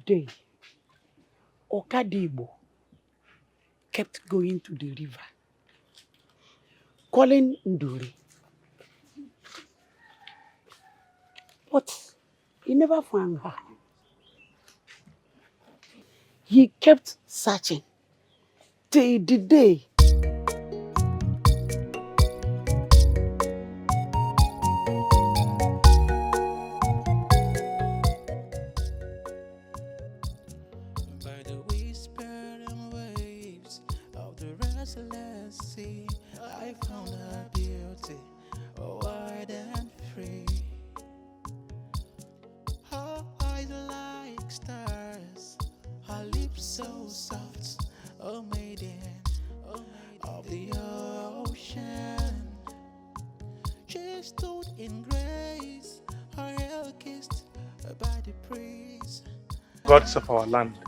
day, Okadibo kept going to the river, calling Nduri. But he never found her. He kept searching till the day by the whispering waves of the restless sea, I found her beauty, wide and free. Her eyes like stars, her lips so soft, a maiden of the ocean. She stood in grace, her hair kissed by the breeze. Gods of our land.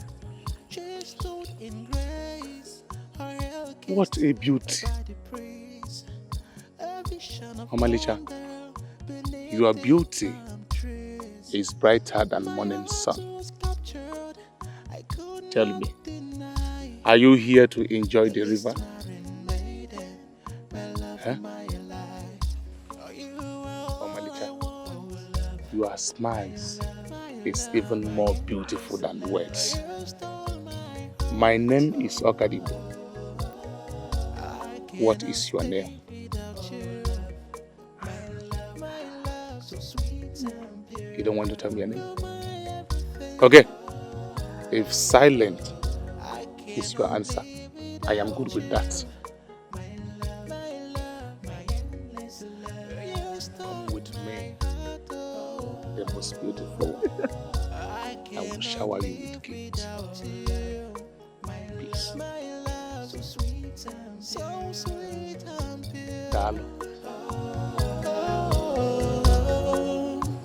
She stood in grace, her hair What kissed a beauty. by the breeze. A vision of Omalicha, wonder beneath your the beauty palm trees. is brighter than morning My sun. heart was captured, I could Tell not me, deny. are you here to enjoy the river? Whispering maiden, my love, Huh? my life. Oh, you are all Omalicha, I want. your smiles is even more beautiful than words. You stole my My name is Okadibo. What is your name? without you. My love, so sweet and pure. You don't want to tell me your name? My everything, Okay. If silent I is your answer, I am good with that. my love, my endless love. You stole Come with me, heart, oh. the most beautiful one. I will shower you with gifts. Without you, Peace. my love, so sweet and so sweet and pure. Dalo.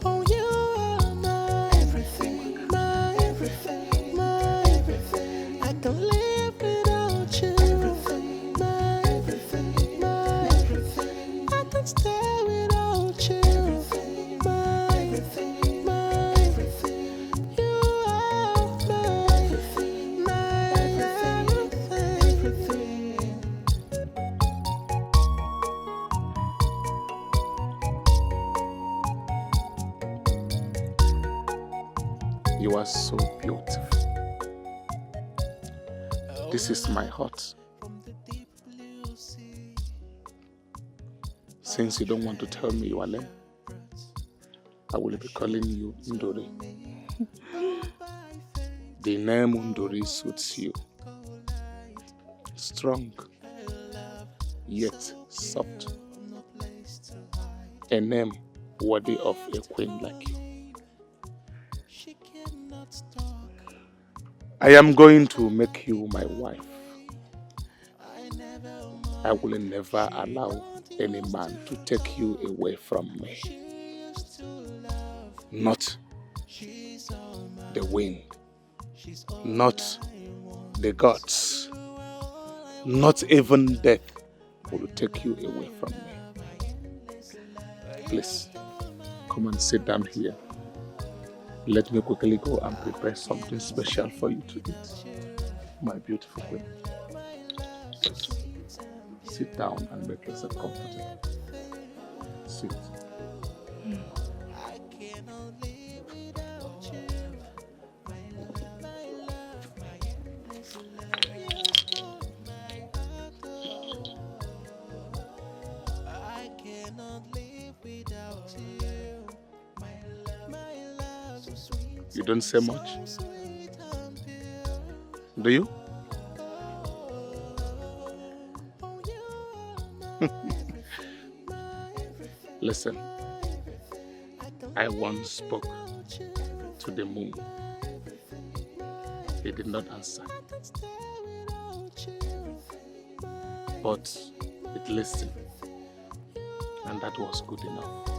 Oh, you are my everything, my everything, my everything. I can't live without you. Everything, my everything, my everything. I can't stay without you. Everything, my everything, my everything. You are my everything, my everything. You are so beautiful. This is my heart. From the deep blue sea. Since you don't want to tell me your name, I will be calling you Ndori. The name Ndori suits you. Strong, yet soft. A name worthy of a queen like you. She cannot talk. I am going to make you my wife. I will never allow any man to take you away from me. Not the wind, not the gods, not even death will take you away from me. Please, come and sit down here. Let me quickly go and prepare something special for you to eat. My beautiful queen. Sit down and make yourself comfortable. Sit. I cannot live without you. My love, my endless love. You hold my heart, oh. I cannot live without you. My love, so sweet. You don't say much, So sweet and pure. do you? Oh, you are my everything. Listen, I once spoke to the moon. He did not answer, but it listened, and that was good enough.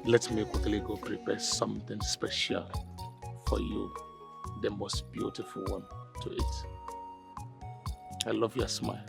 Let me quickly go prepare something special for you, the most beautiful one to eat. I love your smile.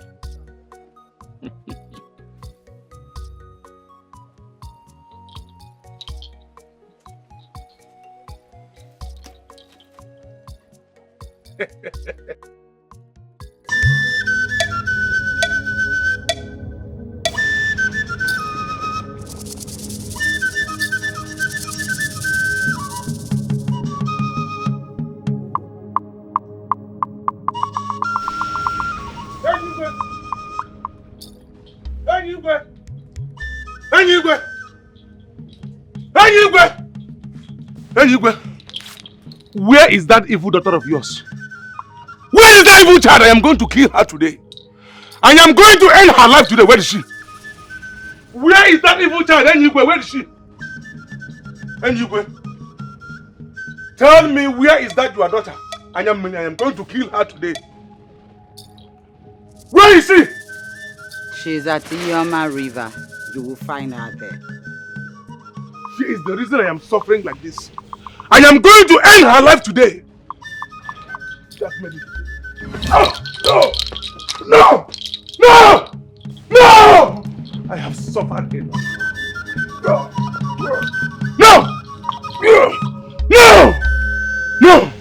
Where is that evil daughter of yours? Where is that evil child? I am going to kill her today. I am going to end her life today. Where is she? Where is that evil child? Enyigwe, where is she? Enyigwe, tell me, where is that your daughter? I am going to kill her today. Where is she? She's at Iyoma River. You will find her there. She is the reason I am suffering like this. I am going to end her life today. Just meditate. No! No! No! No! I have suffered enough. No! No! No! No!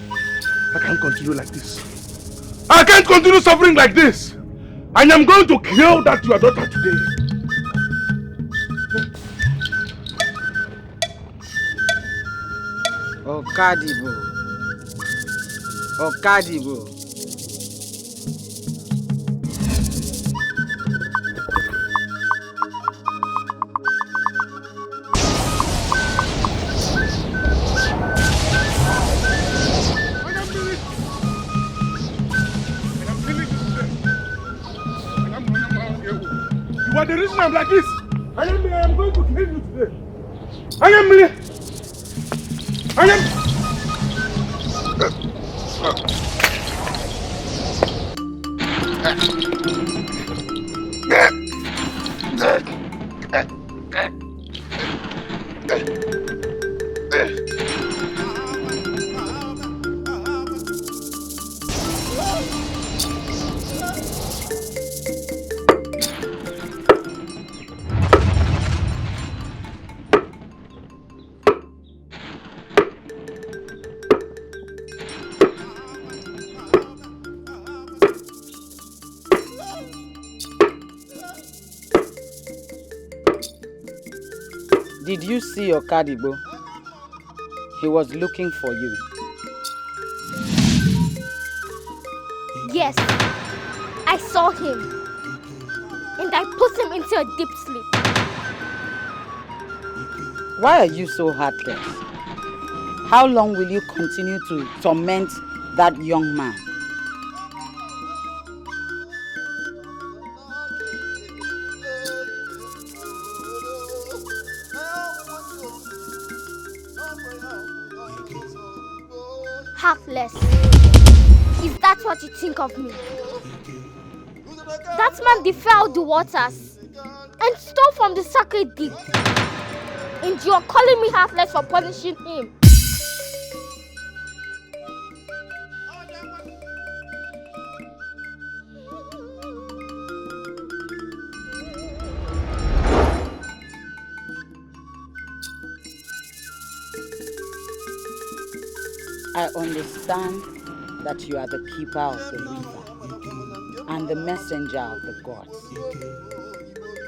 I can't continue like this. I can't continue suffering like this. I am going to kill that your daughter today. Okadibo. Okadibo. You are the reason I'm like this. I am going to kill you today. I am. Did you see Okadibo? He was looking for you. Yes, I saw him. And I put him into a deep sleep. Why are you so heartless? How long will you continue to torment that young man? Heartless. Is that what you think of me? That man defiled the waters and stole from the sacred deep. And you are calling me heartless for punishing him. I understand that you are the keeper of the river and the messenger of the gods.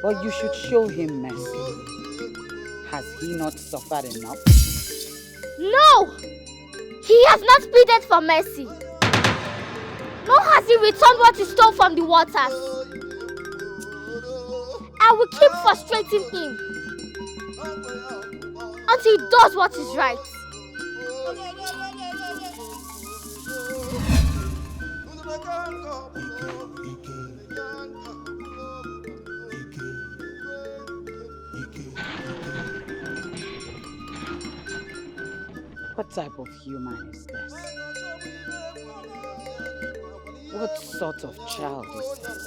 But you should show him mercy. Has he not suffered enough? No! He has not pleaded for mercy. Nor has he returned what he stole from the waters. I will keep frustrating him until he does what is right. What type of human is this? What sort of child is this?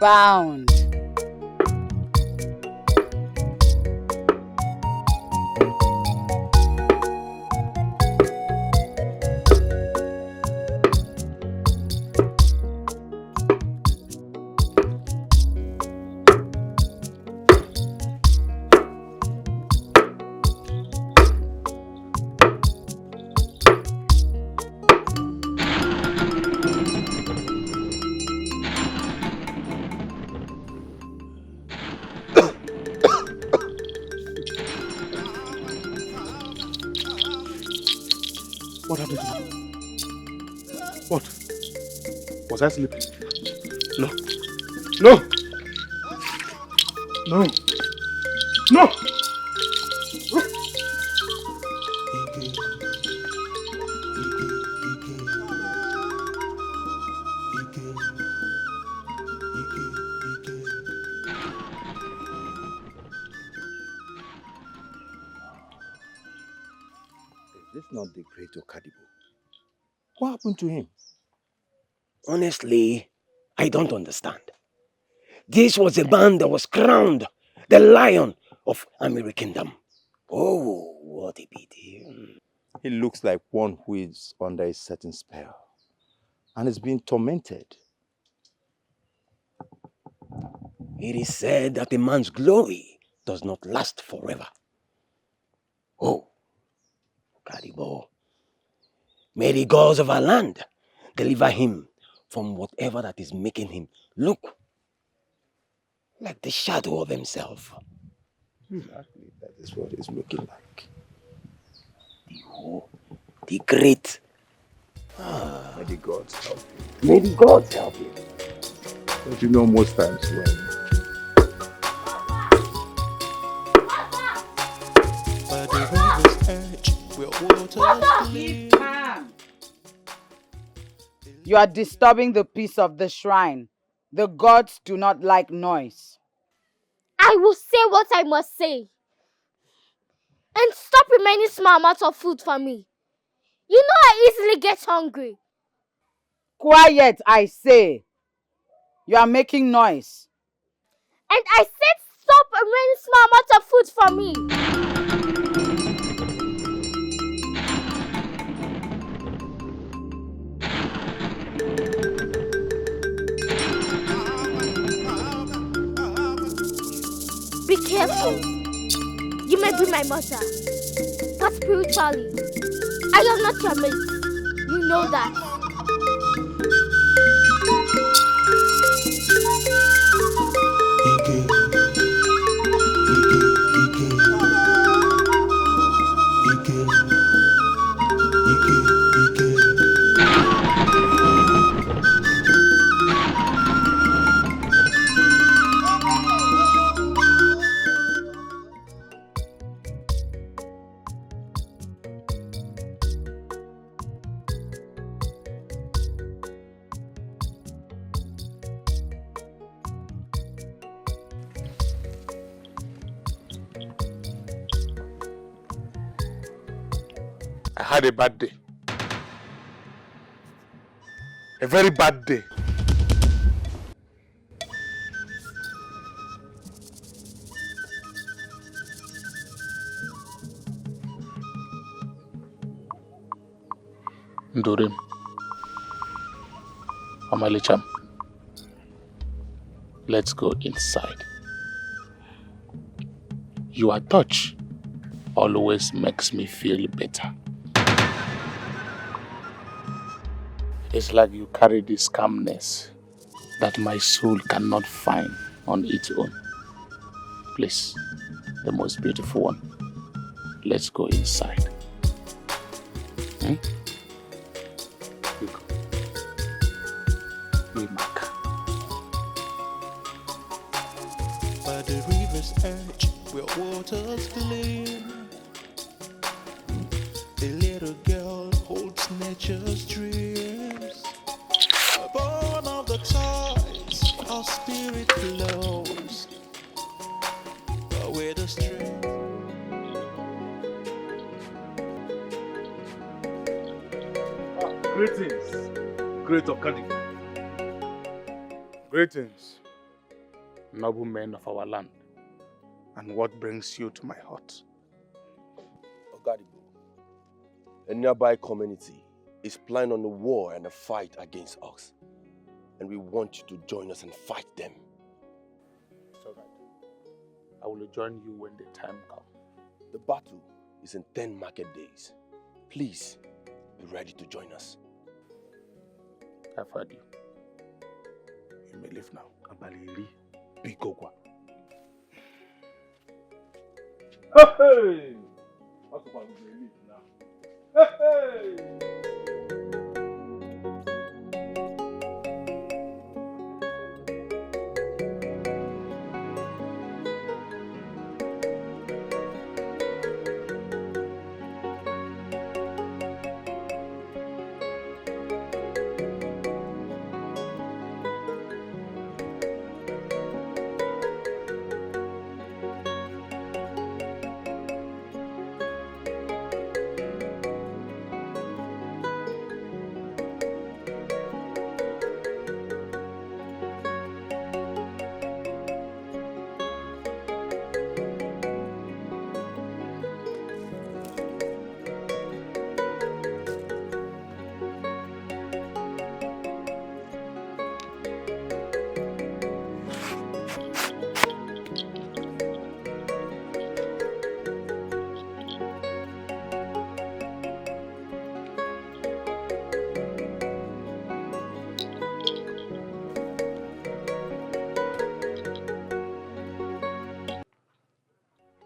Bound. What? Was I sleeping? No. No! No! No! Is this not the great Okadibo? What happened to him? Honestly, I don't understand. This was a man that was crowned the Lion of Amiri Kingdom. Oh, what a pity. He looks like one who is under a certain spell and is being tormented. It is said that a man's glory does not last forever. Oh, Karibo, may the gods of our land deliver him from whatever that is making him look like the shadow of himself. Exactly, that is what it's looking like. The great. May the gods help him. May the gods help him. But you know, most times when By the river's edge, where waters Keep calm. You are disturbing the peace of the shrine. The gods do not like noise. I will say what I must say. And stop remaining small amounts of food for me. You know I easily get hungry. Quiet, I say. You are making noise. And I said stop remaining small amounts of food for me. Be careful. You may be my mother, but spiritually, I am not your mate. You know that. I had a bad day. A very bad day. Ndurim. Amalicham. Let's go inside. Your touch always makes me feel better. It's like you carry this calmness that my soul cannot find on its own. Please, the most beautiful one, let's go inside. Hmm? You go. Mark. by the river's edge, where waters gleam. A little girl holds nature's dreams. Born of the toys, our spirit flows. Away the strength. Greetings, great Okadi. Greetings, noble men of our land. And what brings you to my hut? Okadibo, a nearby community is planning on a war and a fight against us. And we want you to join us and fight them. It's all right. I will join you when the time comes. The battle is in 10 market days. Please, be ready to join us. I've heard you. You may leave now. Abaliri, Bigogwa. Hey! What's about you leave now? Hey!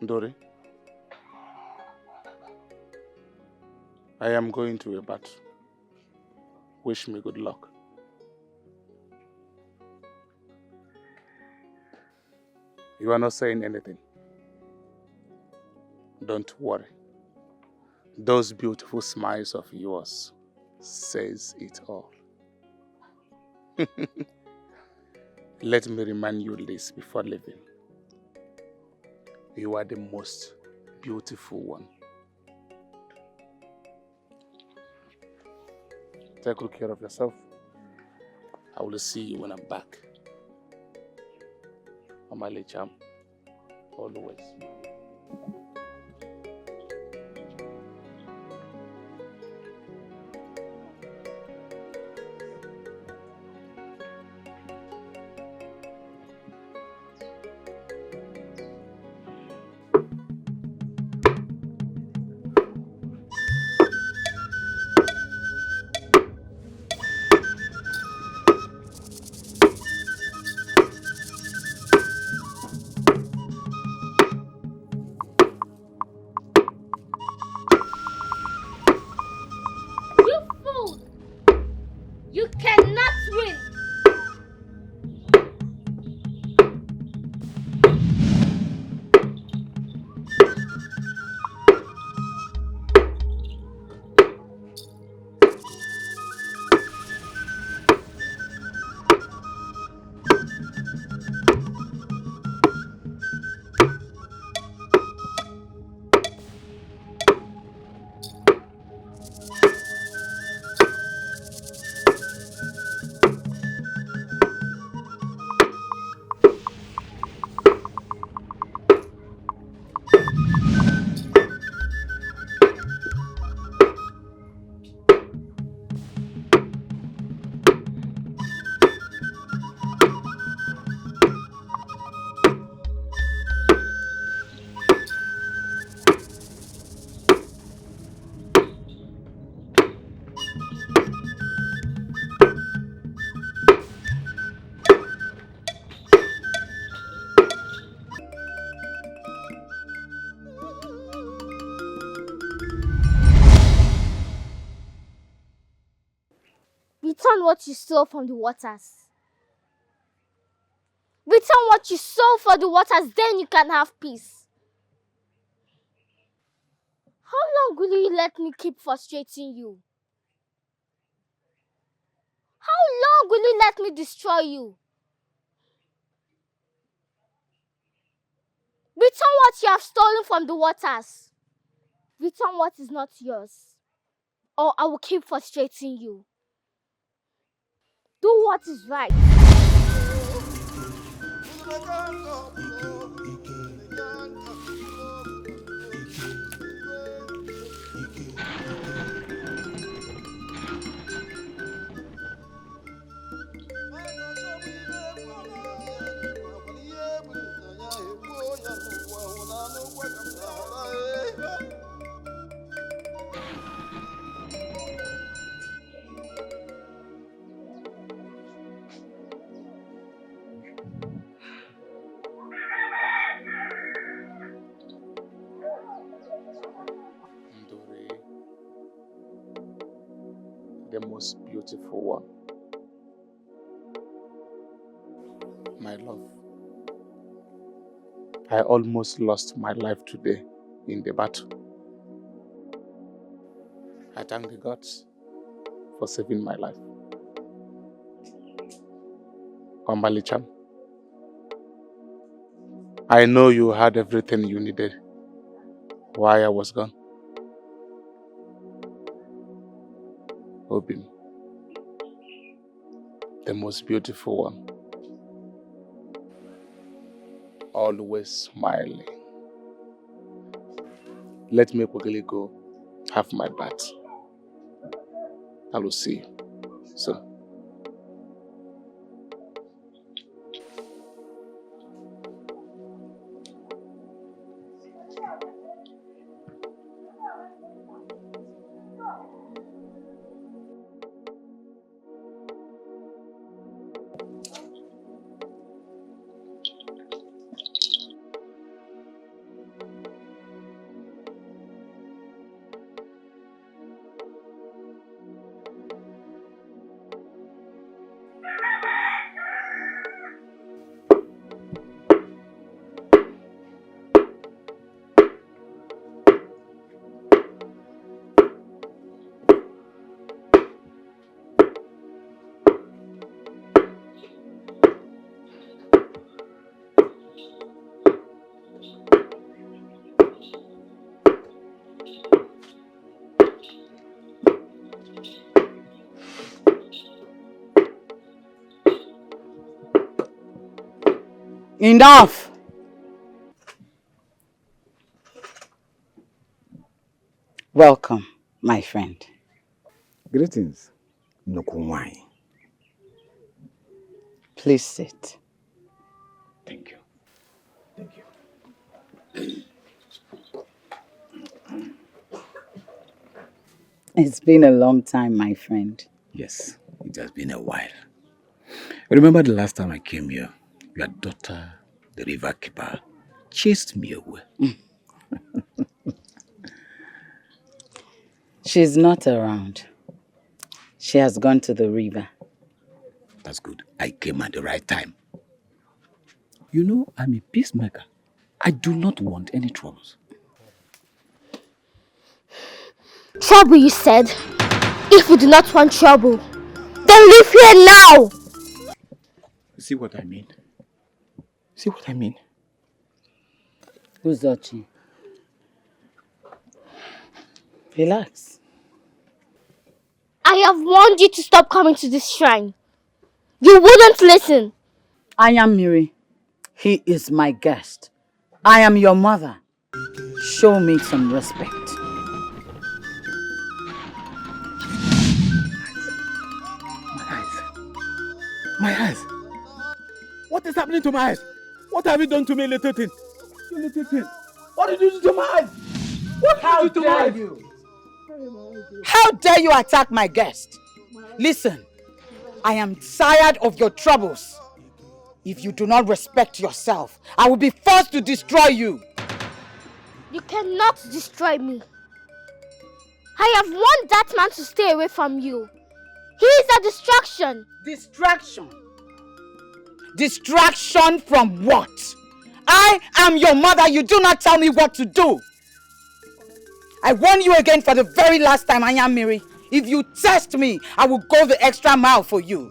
Ndori, I am going to a battle. Wish me good luck. You are not saying anything. Don't worry. Those beautiful smiles of yours says it all. Let me remind you this before leaving. You are the most beautiful one. Take good care of yourself. I will see you when I'm back. Omale Cham, always. You fool! You cannot win! Return what you stole from the waters. Return what you stole from the waters, then you can have peace. How long will you let me keep frustrating you? How long will you let me destroy you? Return what you have stolen from the waters. Return what is not yours, or I will keep frustrating you. Do what is right. Ndori, the most beautiful one. My love, I almost lost my life today in the battle. I thank the gods for saving my life. Ombalicham, I know you had everything you needed while I was gone. Obim, the most beautiful one. Always smiling. Let me quickly go have my bath. I will see you soon. Enough! Welcome, my friend. Greetings, Nukunwai. Please sit. Thank you. Thank you. It's been a long time, my friend. Yes, it has been a while. Remember the last time I came here, your daughter, the river keeper, chased me away. She's not around. She has gone to the river. That's good. I came at the right time. You know, I'm a peacemaker. I do not want any troubles. Trouble, you said? If you do not want trouble, then leave here now! See what I mean? See what I mean? Who's Ochi? Relax. I have warned you to stop coming to this shrine. You wouldn't listen. I am Miri. He is my guest. I am your mother. Show me some respect. My eyes. What is happening to my eyes? What have you done to me, little thing? You little thing. What did you do to my eyes? What did you do to my eyes? How dare you attack my guest? Listen, I am tired of your troubles. If you do not respect yourself, I will be forced to destroy you. You cannot destroy me. I have warned that man to stay away from you. He is a distraction. Distraction? Distraction from what? I am your mother. You do not tell me what to do. I warn you again for the very last time, I am Miri. If you test me, I will go the extra mile for you.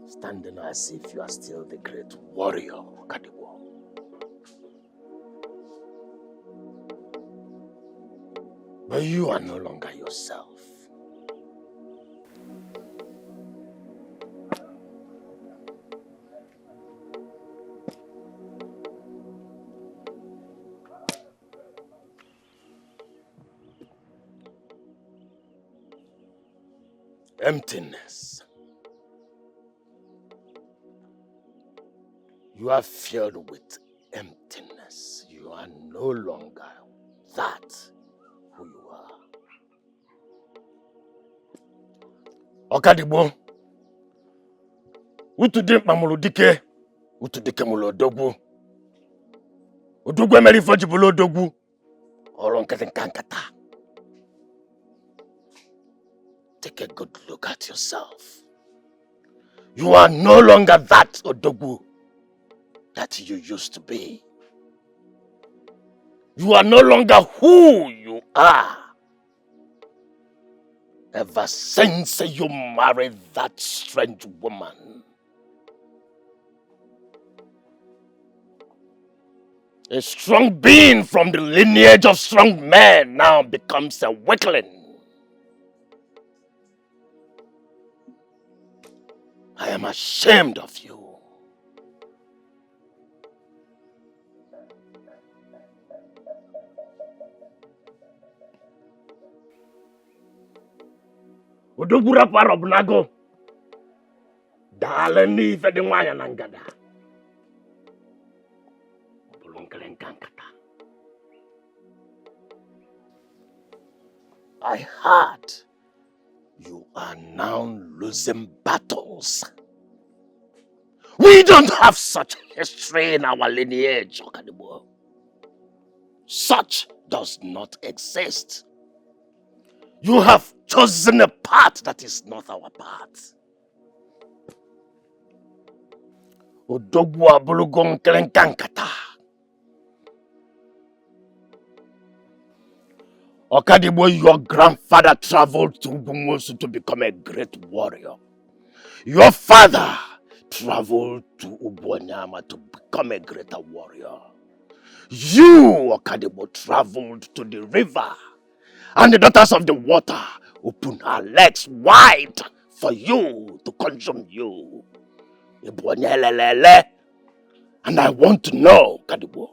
Standing as if you are still the great warrior, Kadibo. But you are no longer yourself. Emptiness. You are filled with emptiness. You are no longer that who you are. Okadibo, utudim mamuludike, utudike mulodogwu. Udugwe meri fojibulo dogwu. Kankata. Take a good look at yourself. You are no longer that Odogwu that you used to be. You are no longer who you are. Ever since you married that strange woman. A strong being from the lineage of strong men now becomes a weakling. I am ashamed of you. Udubura parobnago. Daleni fedingwaya nangada. I heard you are now losing battles. We don't have such history in our lineage, Okadibo. Such does not exist. You have chosen a path that is not our path. Odogwu abulugo nkelenkata. Okadibo, your grandfather traveled to Ubungosu to become a great warrior. Your father traveled to Ubonyama to become a greater warrior. You, Okadibo, traveled to the river, and the daughters of the water opened her legs wide for you to consume you. And I want to know, Okadibo,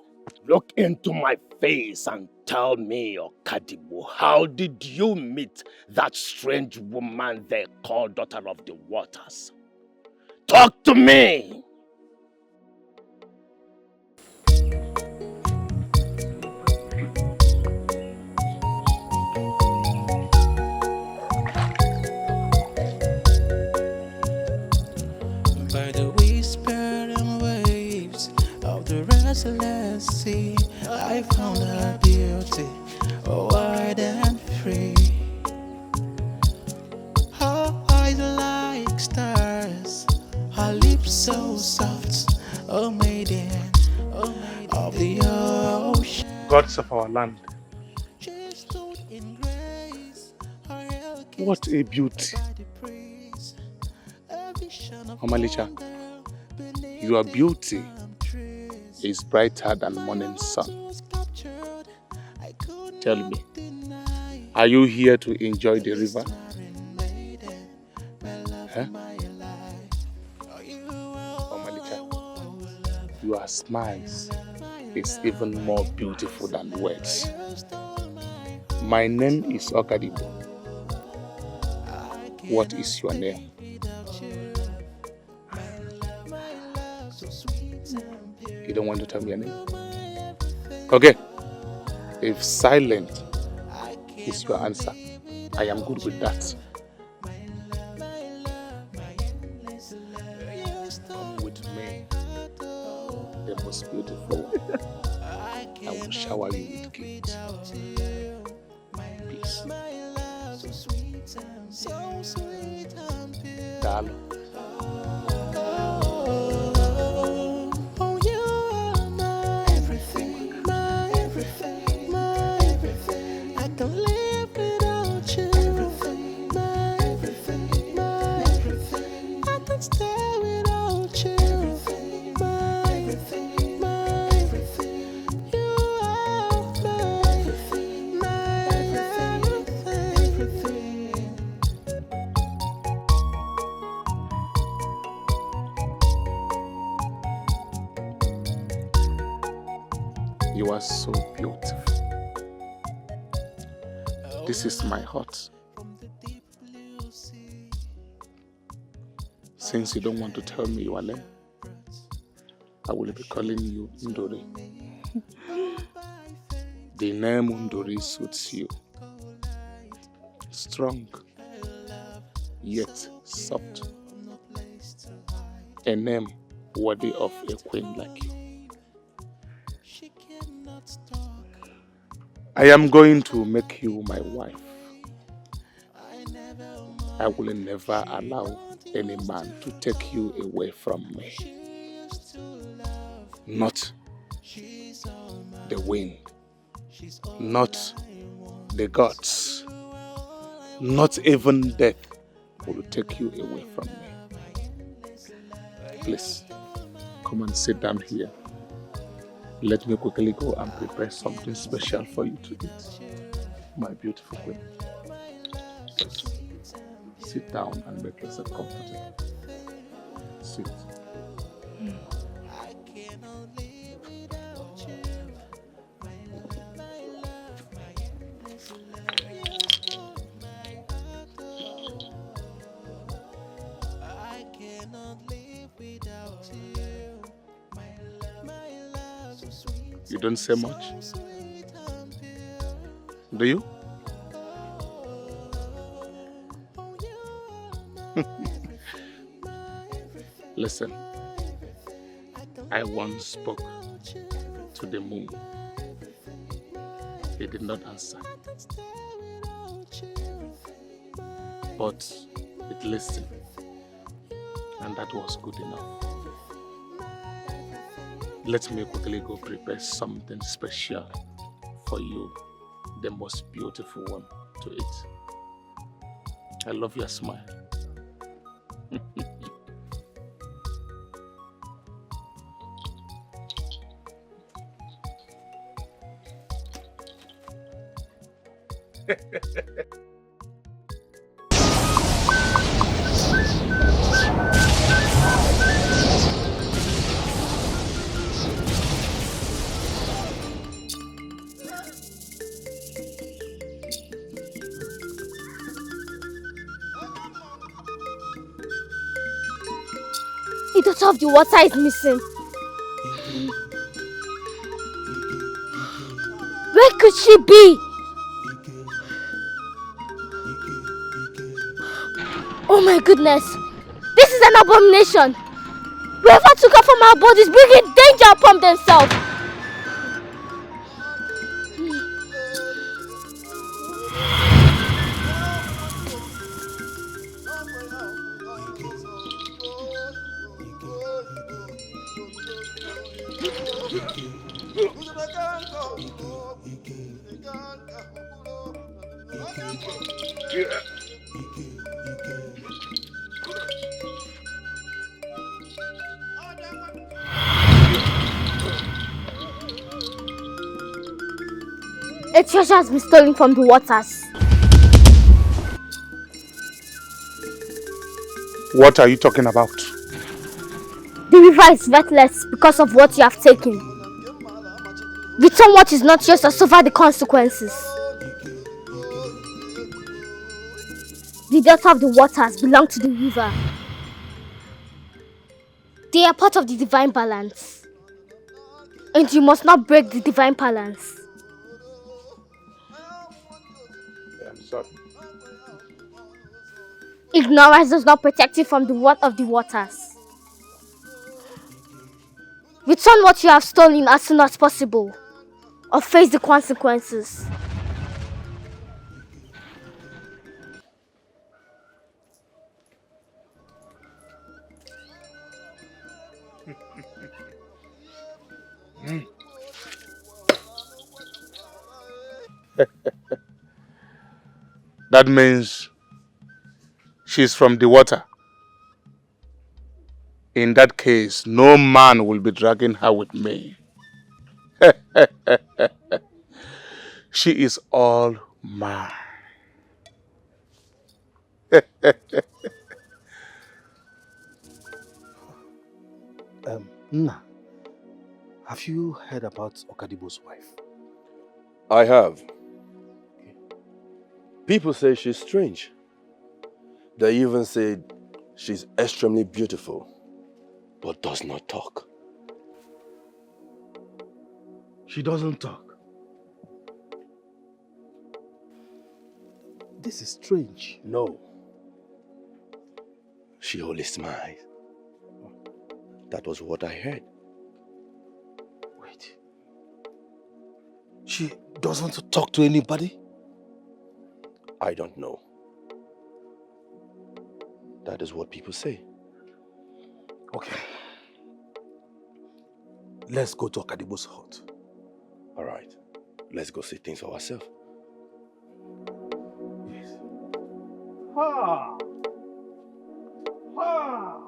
look into my face and tell me, Okadibo, how did you meet that strange woman they call Daughter of the Waters? Talk to me! By the whispering waves of the restless sea, I found her beauty, wide and free. Her eyes like stars, her lips so soft, oh maiden of the ocean. Gods of our land, She stood in grace, her hair what a kissed beauty. by the breeze. A vision of Omalicha, wonder beneath your the beauty palm trees. is brighter than morning sun. Was captured, I could Tell not me, deny. are you here to enjoy the river? Starring maiden, my love, Huh? my life. Oh, you are all I Omalicha, want. your smiles is even more beautiful than words. My name is Okadibo. What is your name? You don't want to tell me your name? Okay. If silent is your answer, I am good with that. Come with me, the most beautiful one. I will shower you with gifts. Peace. Darling. Oh, you are my everything, my everything, my everything. I can't live without you. Everything, my everything, my everything. I can't stay without you. Everything, my everything, my everything. You are my everything, my everything. You are so beautiful. This is my heart. Since you don't want to tell me your name, I will be calling you Ndori. The name Ndori suits you. Strong, yet soft. A name worthy of a queen like you. I am going to make you my wife. I will never allow any man to take you away from me. Not the wind, not the gods, not even death will take you away from me. Please, come and sit down here. Let me quickly go and prepare something special for you to eat, my beautiful queen. Sit down and make yourself comfortable. Sit. You don't say much, do you? Listen, I once spoke to the moon He did not answer. But it listened. And that was good enough. Let me quickly go prepare something special for you, the most beautiful one, to eat. I love your smile. The daughter of the water is missing. Where could she be? Oh my goodness! This is an abomination! Whoever took her from our bodies bringing danger upon themselves! A treasure has been stolen from the waters. What are you talking about? The river is worthless because of what you have taken. Return what is not yours or suffer the consequences. The daughter of the waters belong to the river. They are part of the divine balance. And you must not break the divine balance. I'm sorry. Ignorance does not protect you from the word of the waters. Return what you have stolen as soon as possible, or face the consequences. That means she's from the water. In that case, no man will be dragging her with me. She is all mine. Nna, have you heard about Okadibo's wife? I have. People say she's strange. They even say she's extremely beautiful, but does not talk. She doesn't talk. This is strange. No. She only smiles. That was what I heard. Wait. She doesn't talk to anybody? I don't know. That is what people say. Okay. Let's go to Okadibo's hut. All right. Let's go see things for ourselves. Yes. Ha! Ha!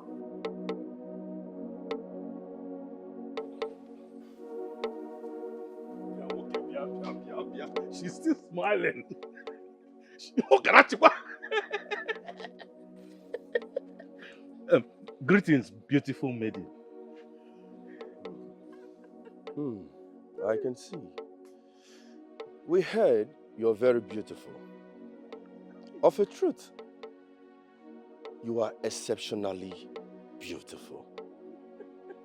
She's still smiling. Greetings, beautiful maiden. I can see. We heard you're very beautiful. Of a truth, you are exceptionally beautiful.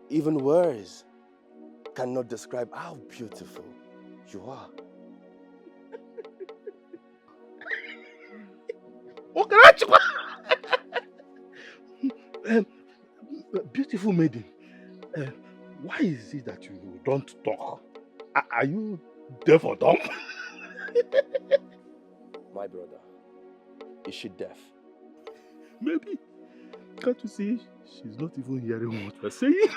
Even words cannot describe how beautiful you are. Beautiful maiden, why is it that you don't talk? Are you deaf or dumb? My brother, is she deaf? Maybe. Can't you see? She's not even hearing what we're saying.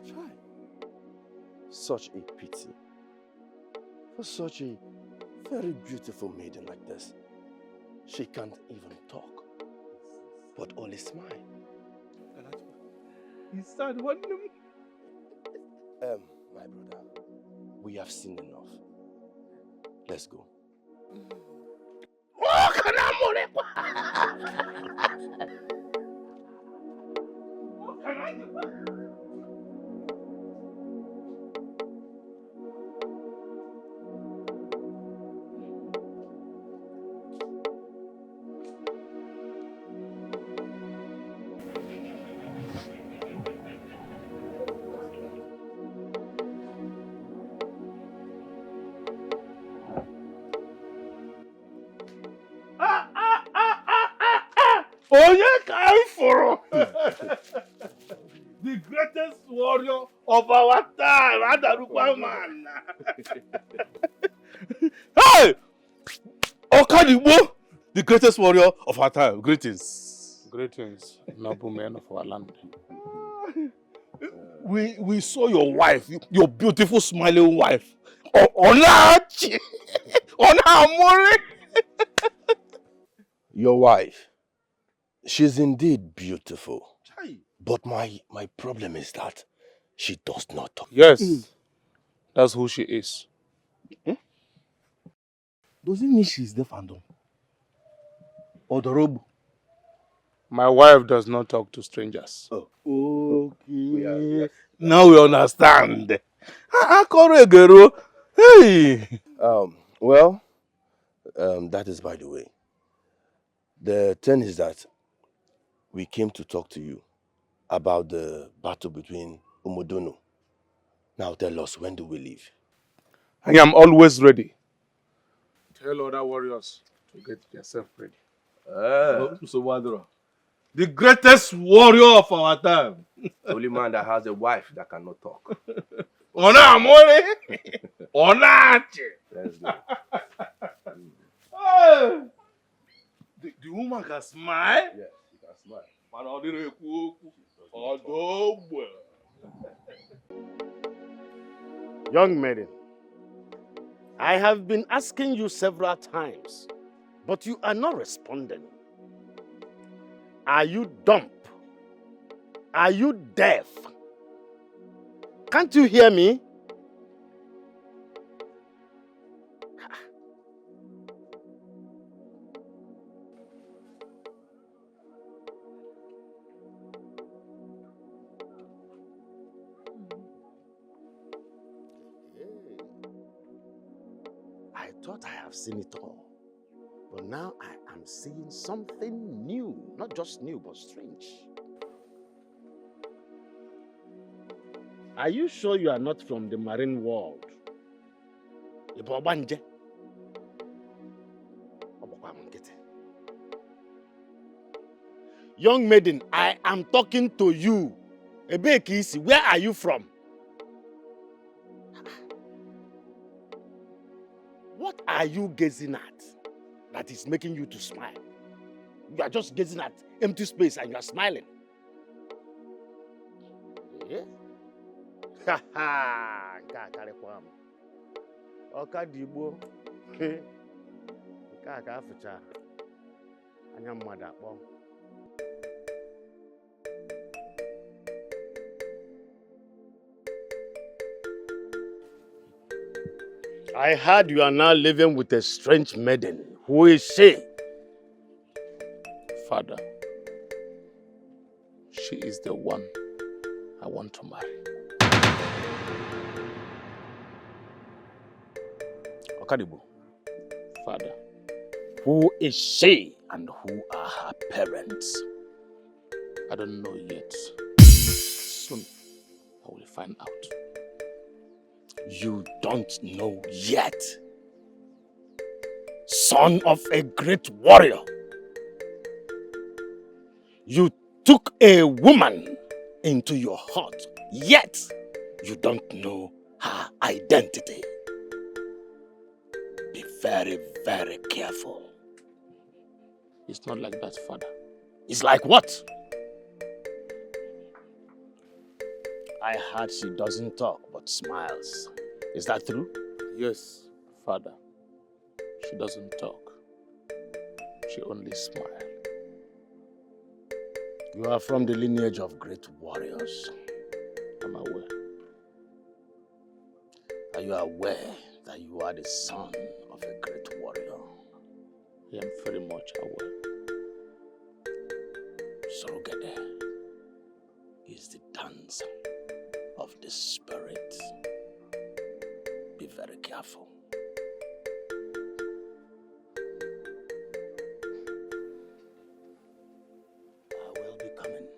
Try. Such a pity. For such a very beautiful maiden like this. She can't even talk, but only smile. He's sad, one of them. My brother, we have seen enough. Let's go. Oh, can I Onye Kaifuru, the greatest warrior of our time, Adarukwa man. Hey! Okadibo, the greatest warrior of our time. Greetings. Greetings, noble men of our land. We saw your wife, your beautiful smiling wife. Onachi! Onamori! Your wife, she's indeed beautiful. But my problem is that she does not talk. Yes, that's who she is. Does it mean she's deaf and dumb? Odorobu. My wife does not talk to strangers. Oh. Okay. Now we understand. Hey! Well, that is by the way. The thing is that we came to talk to you about the battle between Umodono. Now tell us, when do we leave? I am always ready. Tell other warriors to get themselves ready. The greatest warrior of our time. The only man that has a wife that cannot talk. Ona amore. Onachi. Let's go. The woman can smile. Yes, you can smile. Young maiden, I have been asking you several times, but you are not responding. Are you dumb? Are you deaf? Can't you hear me? I thought I have seen it all, but now I am seeing something new. Not just new, but strange. Are you sure you are not from the marine world? Ibobanje. Young maiden, I am talking to you. Ebekisi, where are you from? What are you gazing at that is making you to smile? You are just gazing at empty space and you are smiling. Yeah? Ha ha! Okadibo. Kaka fucha. Anyam madakpo. I heard you are now living with a strange maiden. Who is she? Father, she is the one I want to marry. Okadibo. Father, Who is she and who are her parents? I don't know yet. Soon I will find out. You don't know yet. Son of a great warrior. You took a woman into your heart, yet you don't know her identity. Be very, very careful. It's not like that, Father. It's like what? I heard she doesn't talk but smiles. Is that true? Yes, Father. She doesn't talk. She only smiles. You are from the lineage of great warriors. I'm aware. Are you aware that you are the son of a great warrior? I am very much aware. Sorogede is the dance of the spirit. Be very careful. I will be coming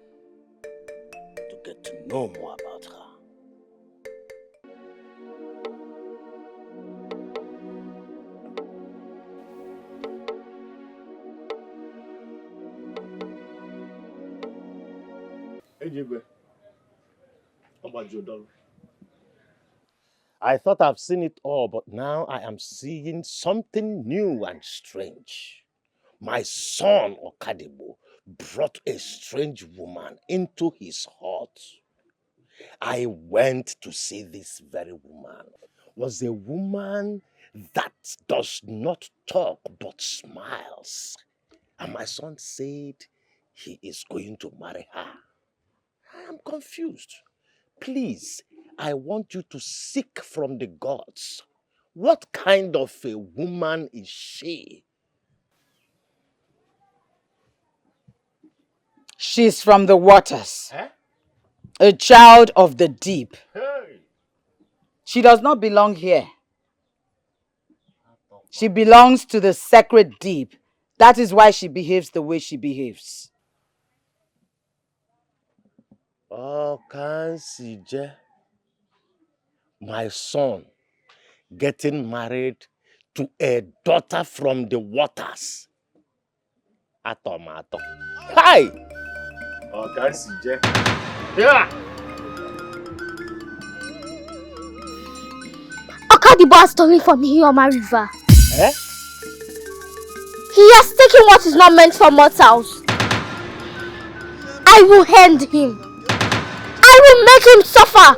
to get to know more about her. I thought I've seen it all, but now I am seeing something new and strange. My son Okadibo brought a strange woman into his heart. I went to see this very woman. Was a woman that does not talk but smiles. And my son said he is going to marry her. I am confused. Please, I want you to seek from the gods. What kind of a woman is she? She's from the waters. Eh? A child of the deep. Hey. She does not belong here. She belongs to the sacred deep. That is why she behaves the way she behaves. Oh, Kansije. My son getting married to a daughter from the waters. Atomato. Hi! Oh, Kansije. Yeah! Okadibo has stolen from Hioma River. Eh? He has taken what is not meant for mortals. I will end him. I will make him suffer.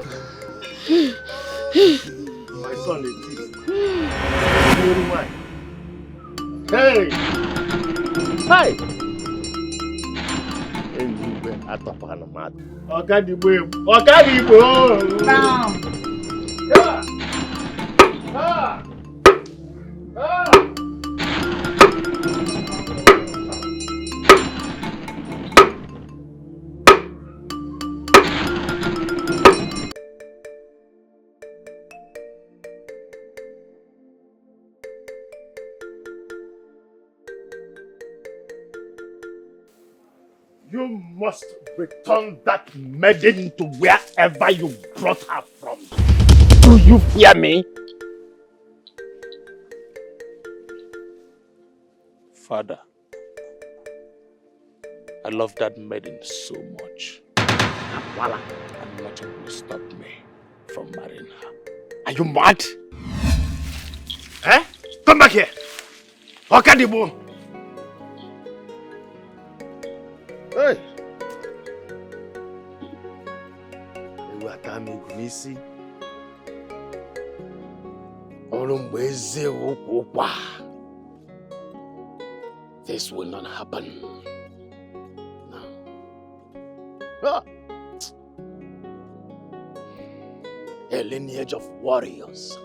My son is thief. Hey! Hi! Okadibo! Okadibo! Now. Yeah! Ah! Ah! You must return that maiden to wherever you brought her from. Do you hear me? Father, I love that maiden so much. Voila. And nothing will stop me from marrying her. Are you mad? Eh? Come back here. Okadibo. Hey. You are coming to me, see? This will not happen. No. Ah. A lineage of warriors.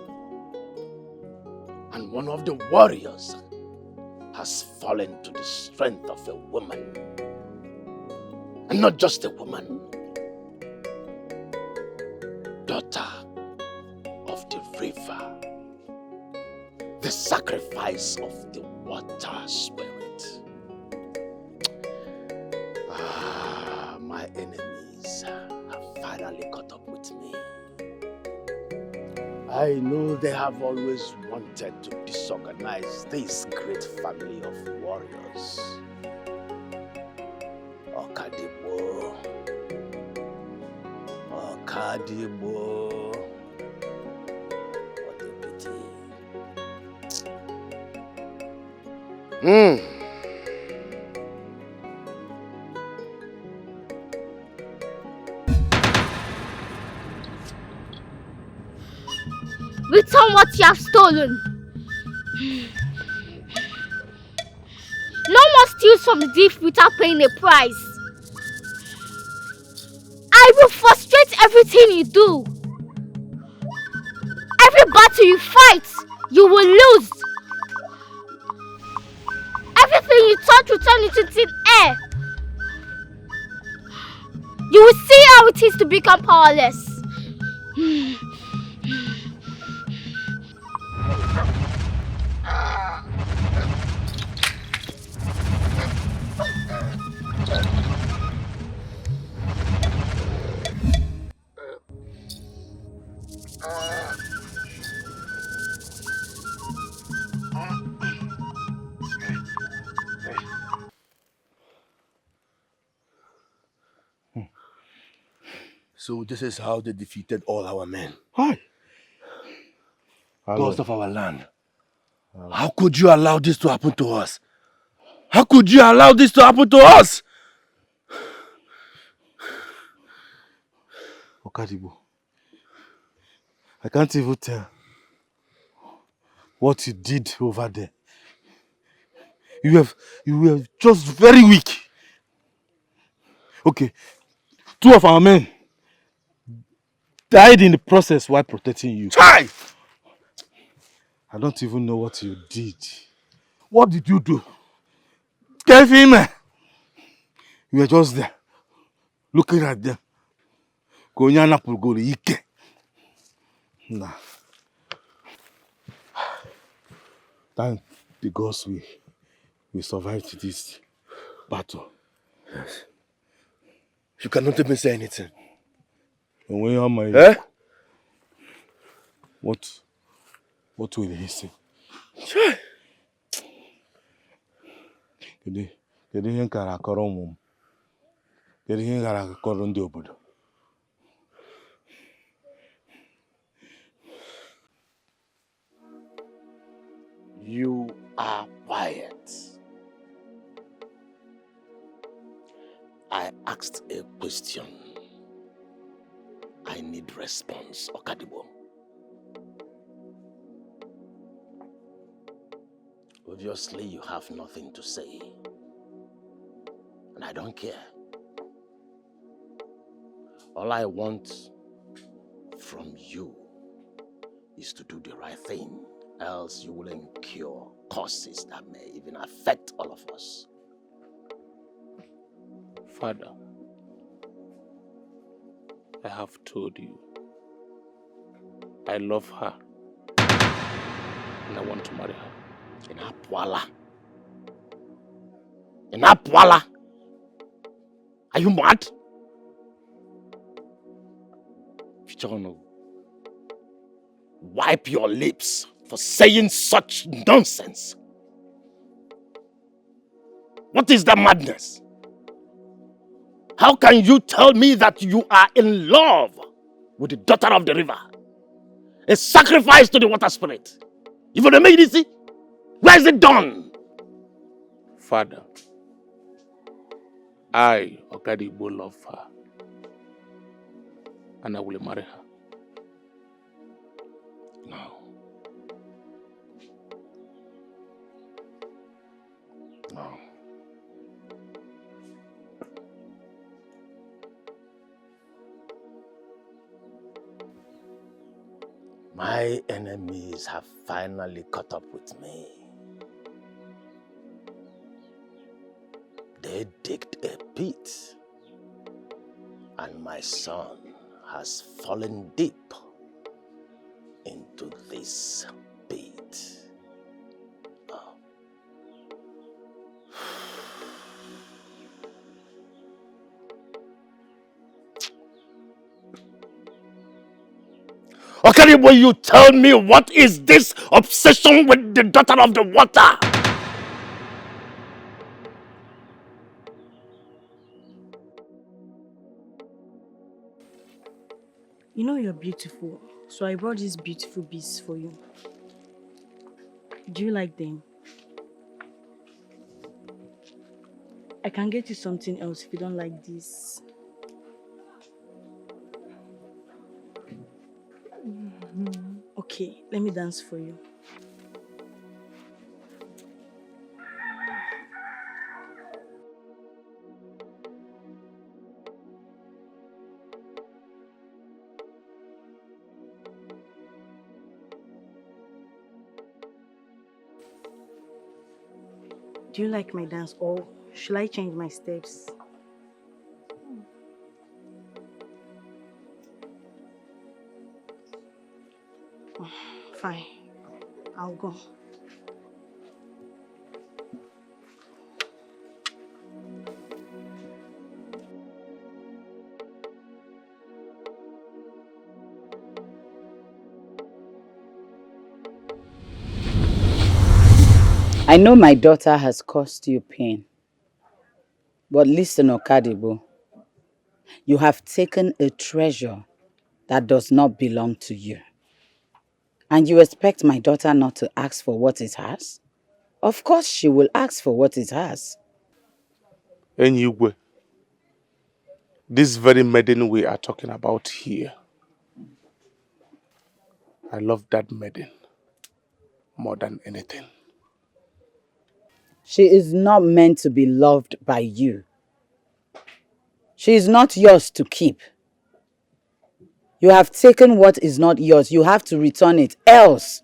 And one of the warriors has fallen to the strength of a woman. And not just a woman. Daughter of the river. The sacrifice of the water spirit. Ah, my enemies have finally caught up with me. I know they have always wanted to disorganize this great family of warriors. Okadibo. Okadibo. Return what you have stolen. No one steals from the thief without paying a price. I will frustrate everything you do. Every battle you fight, you will lose. Everything you touch will turn into thin air. You will see how it is to become powerless. So this is how they defeated all our men. Hi. Gods of our land. How could you allow this to happen to us? How could you allow this to happen to us? Okadibo, I can't even tell what you did over there. You were just very weak. Okay, 2 of our men died in the process while protecting you. Chai! I don't even know what you did. What did you do? Gave him. You were just there, looking at them. Nah. Thank the gods we survived this battle. Yes. You cannot even say anything. Eh? What will he say? Chai! Kedu ihe nkara akọrọ ụmụ m? Kedu ihe nkara akọrọ ndị obodo? You are quiet. I asked a question. I need response, Okadibo. Obviously, you have nothing to say. And I don't care. All I want from you is to do the right thing. Else you will incur causes that may even affect all of us. Father, I have told you, I love her and I want to marry her. In Apwala. In Apwala. Are you mad? Wipe your lips for saying such nonsense. What is that madness? How can you tell me that you are in love with the daughter of the river? A sacrifice to the water spirit. You've already made it, see? Where is it done? Father, I, Okadibo, love her. And I will marry her. No. No. My enemies have finally caught up with me. They digged a pit, and my son has fallen deep into this pit. Oh. Okay, will you tell me what is this obsession with the daughter of the water? You know you're beautiful, so I brought these beautiful beasts for you. Do you like them? I can get you something else if you don't like this. Okay, let me dance for you. Do you like my dance or should I change my steps? Fine, I'll go. I know my daughter has caused you pain. But listen, Okadibo, you have taken a treasure that does not belong to you. And you expect my daughter not to ask for what it has? Of course she will ask for what it has. Enyigwe, this very maiden we are talking about here, I love that maiden more than anything. She is not meant to be loved by you. She is not yours to keep. You have taken what is not yours. You have to return it. Else,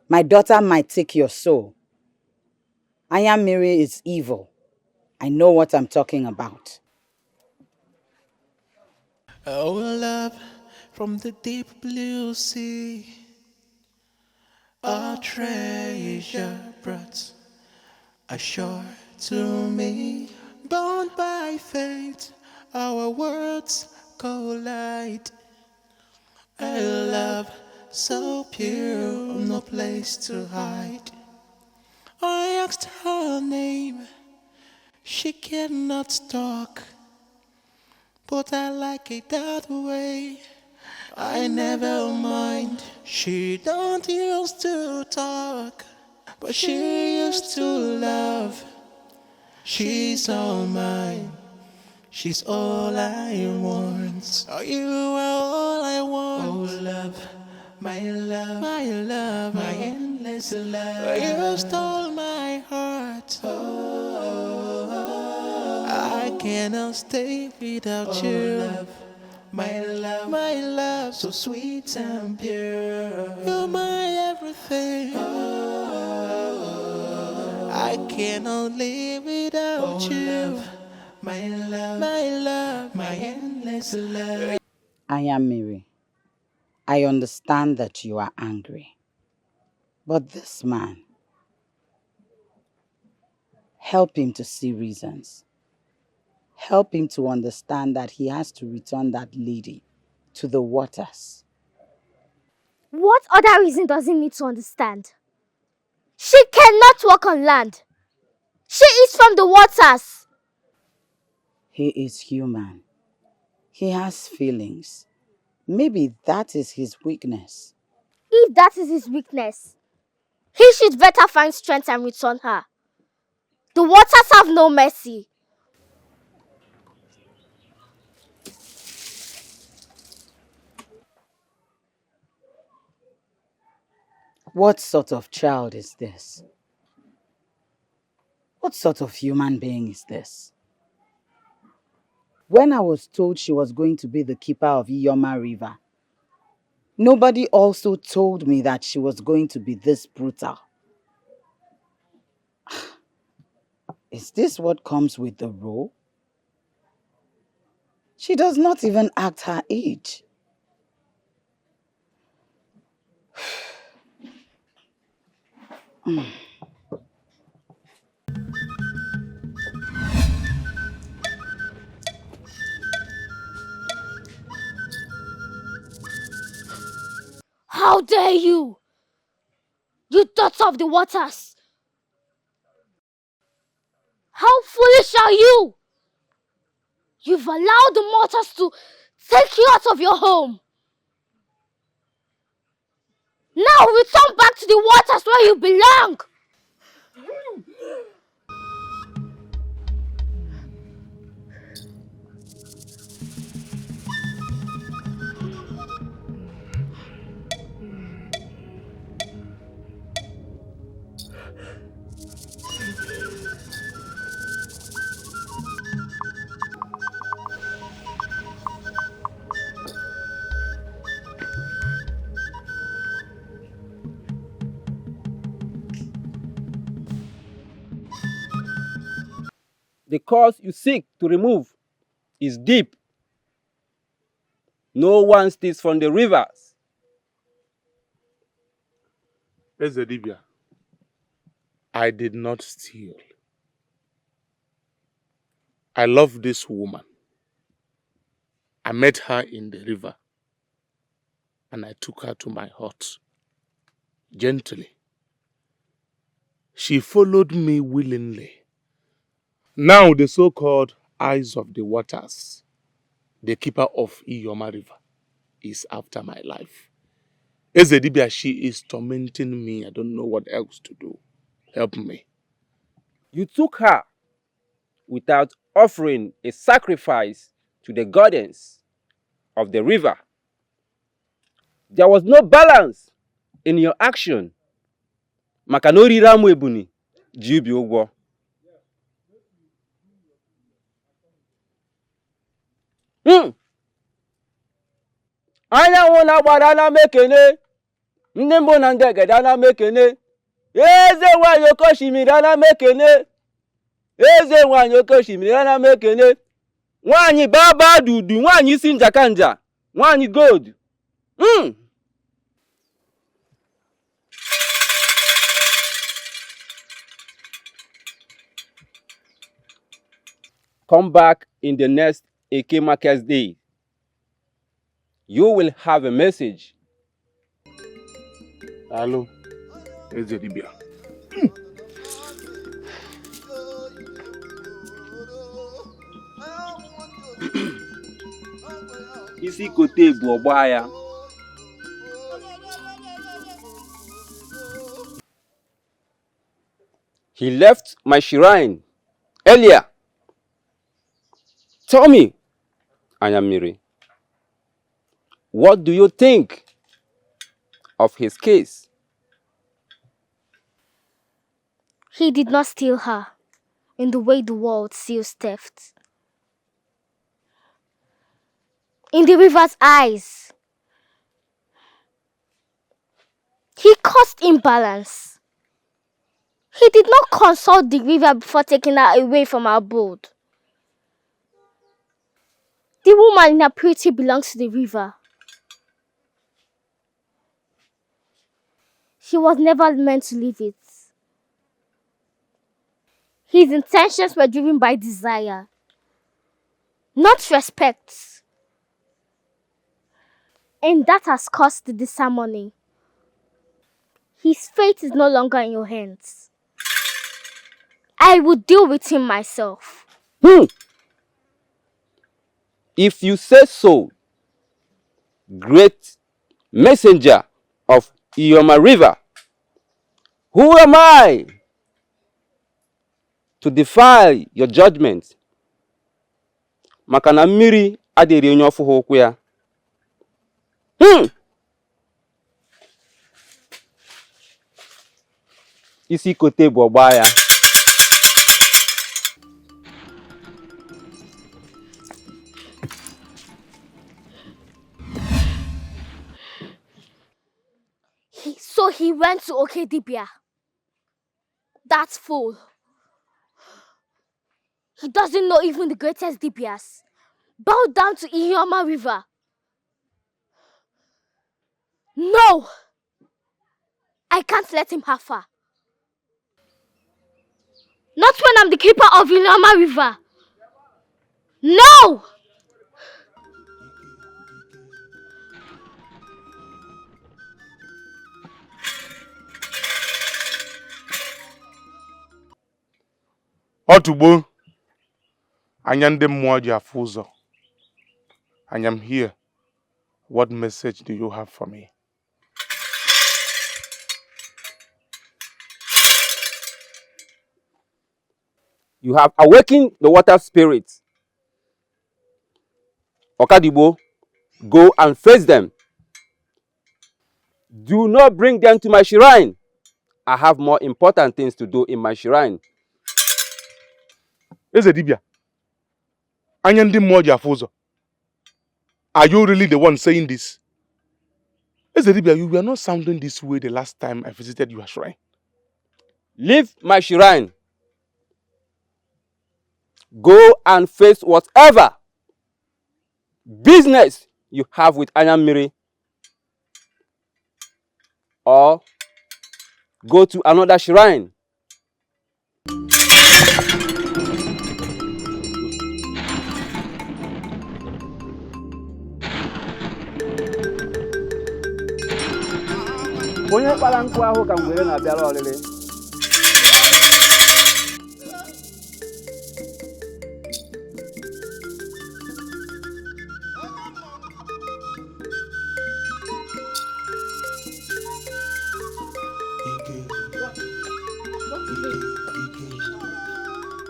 my daughter might take your soul. Ayamiri is evil. I know what I'm talking about. Oh, love from the deep blue sea, a treasure brought ashore to me. Bound by fate, our words collide. A love so pure, no place to hide. I asked her name, she cannot talk, but I like it that way. I never mind. She don't used to talk, but she used to love. She's all mine. She's all I want. Oh, you are all I want. Oh, love, my love, my endless love. You stole my heart. I cannot stay without you. Love, my love, so sweet and pure. You're my everything. I cannot live without you. Love, my endless love. Ayamiri, I understand that you are angry. But this man, help him to see reasons. Help him to understand that he has to return that lady to the waters. What other reason does he need to understand? She cannot walk on land. She is from the waters. He is human. He has feelings. Maybe that is his weakness. If that is his weakness, he should better find strength and return her. The waters have no mercy. What sort of child is this? What sort of human being is this? When I was told she was going to be the keeper of Iyoma River, nobody also told me that she was going to be this brutal. Is this what comes with the role? She does not even act her age. How dare you? You daughter of the waters. How foolish are you? You've allowed the mortals to take you out of your home. Now return back to the waters where you belong. The cause you seek to remove is deep. No one steals from the rivers. Ezedibia, I did not steal. I love this woman. I met her in the river and I took her to my hut. Gently. She followed me willingly. Now the so-called eyes of the waters, the keeper of Iyoma River, is after my life. Ezedibia, she is tormenting me. I don't know what else to do. Help me. You took her without offering a sacrifice to the goddess of the river. There was no balance in your action. Maka na oriri amụ ebuni ji ubi ụgwọ. Anyanwụ na-agbara na mekene, ndị mbụ na ndị egede na mekene, eze nwanyị oke osimiri na mekene, eze nwanyị oke osimiri na mekene, nwanyị baba dudu, nwanyị isi njakanja, nwanyị gold. Come back in the next Eke Markets Day. You will have a message. Hello, Ezedibia. Isi kote bụ ọgba ya. He left my shrine earlier. Tell me, Anyamiri, what do you think of his case? He did not steal her in the way the world seals theft. In the river's eyes, he caused imbalance. He did not consult the river before taking her away from our boat. The woman in her purity belongs to the river. He was never meant to leave it. His intentions were driven by desire, not respect. And that has caused the disharmony. His fate is no longer in your hands. I will deal with him myself. If you say so, great messenger of Iyoma River, who am I to defy your judgment? Maka na mmiri adịrị onye ọfụghị ụkwụ ya. Isi kote bụ ọgba ya. So he went to Okedibia. That fool. He doesn't know even the greatest Dibias. Bow down to Iyoma River. No! I can't let him have her. Not when I'm the keeper of Iyoma River. No! Otugbo, anya ndị mmụọ ji afụ ụzọ. I am here. What message do you have for me? You have awakened the water spirits. Okadibo, go and face them. Do not bring them to my shrine. I have more important things to do in my shrine. Ezedibia, anya ndị mmụọ ji afụ ụzọ. Are you really the one saying this? Ezedibia, you were not sounding this way the last time I visited your shrine. Leave my shrine. go and face whatever business you have with Anyamiri, or go to another shrine. Onye kpara nkụ ahụ ka ngwere na-abịara ọlịlị.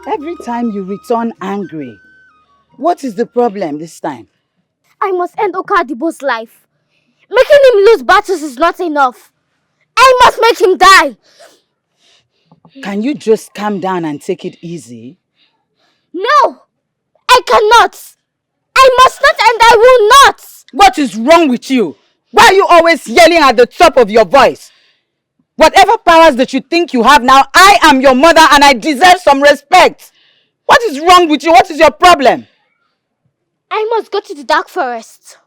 Every time you return angry, what is the problem this time? I must end Okadibo's life. Making him lose battles is not enough. I must make him die. Can you just calm down and take it easy? No, I cannot. I must not and I will not. What is wrong with you? Why are you always yelling at the top of your voice? Whatever powers that you think you have now, I am your mother and I deserve some respect. What is wrong with you? What is your problem? I must go to the dark forest.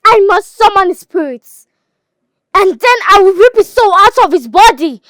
I must summon his spirits. And then I will rip his soul out of his body.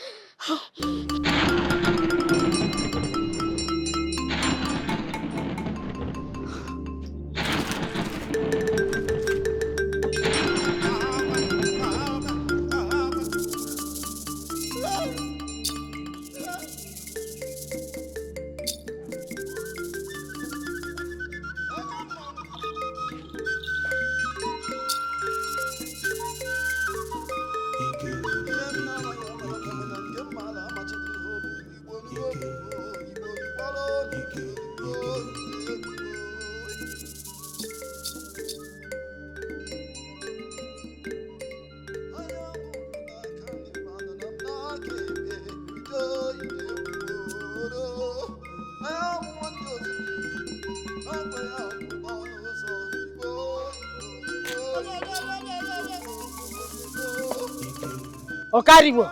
Okadibo!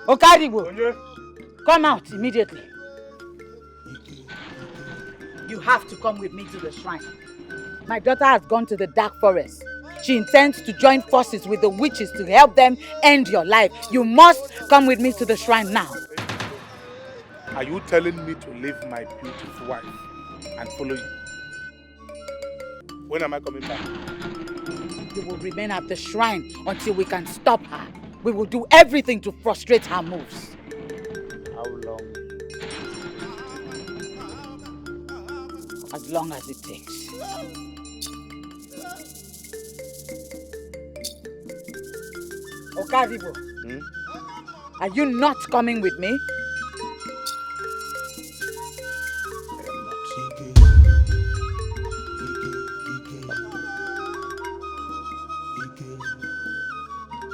Okadibo! Come out immediately. You have to come with me to the shrine. My daughter has gone to the dark forest. She intends to join forces with the witches to help them end your life. You must come with me to the shrine now. Are you telling me to leave my beautiful wife and follow you? When am I coming back? You will remain at the shrine until we can stop her. We will do everything to frustrate her moves. How long? As long as it takes. Okadibo, are you not coming with me?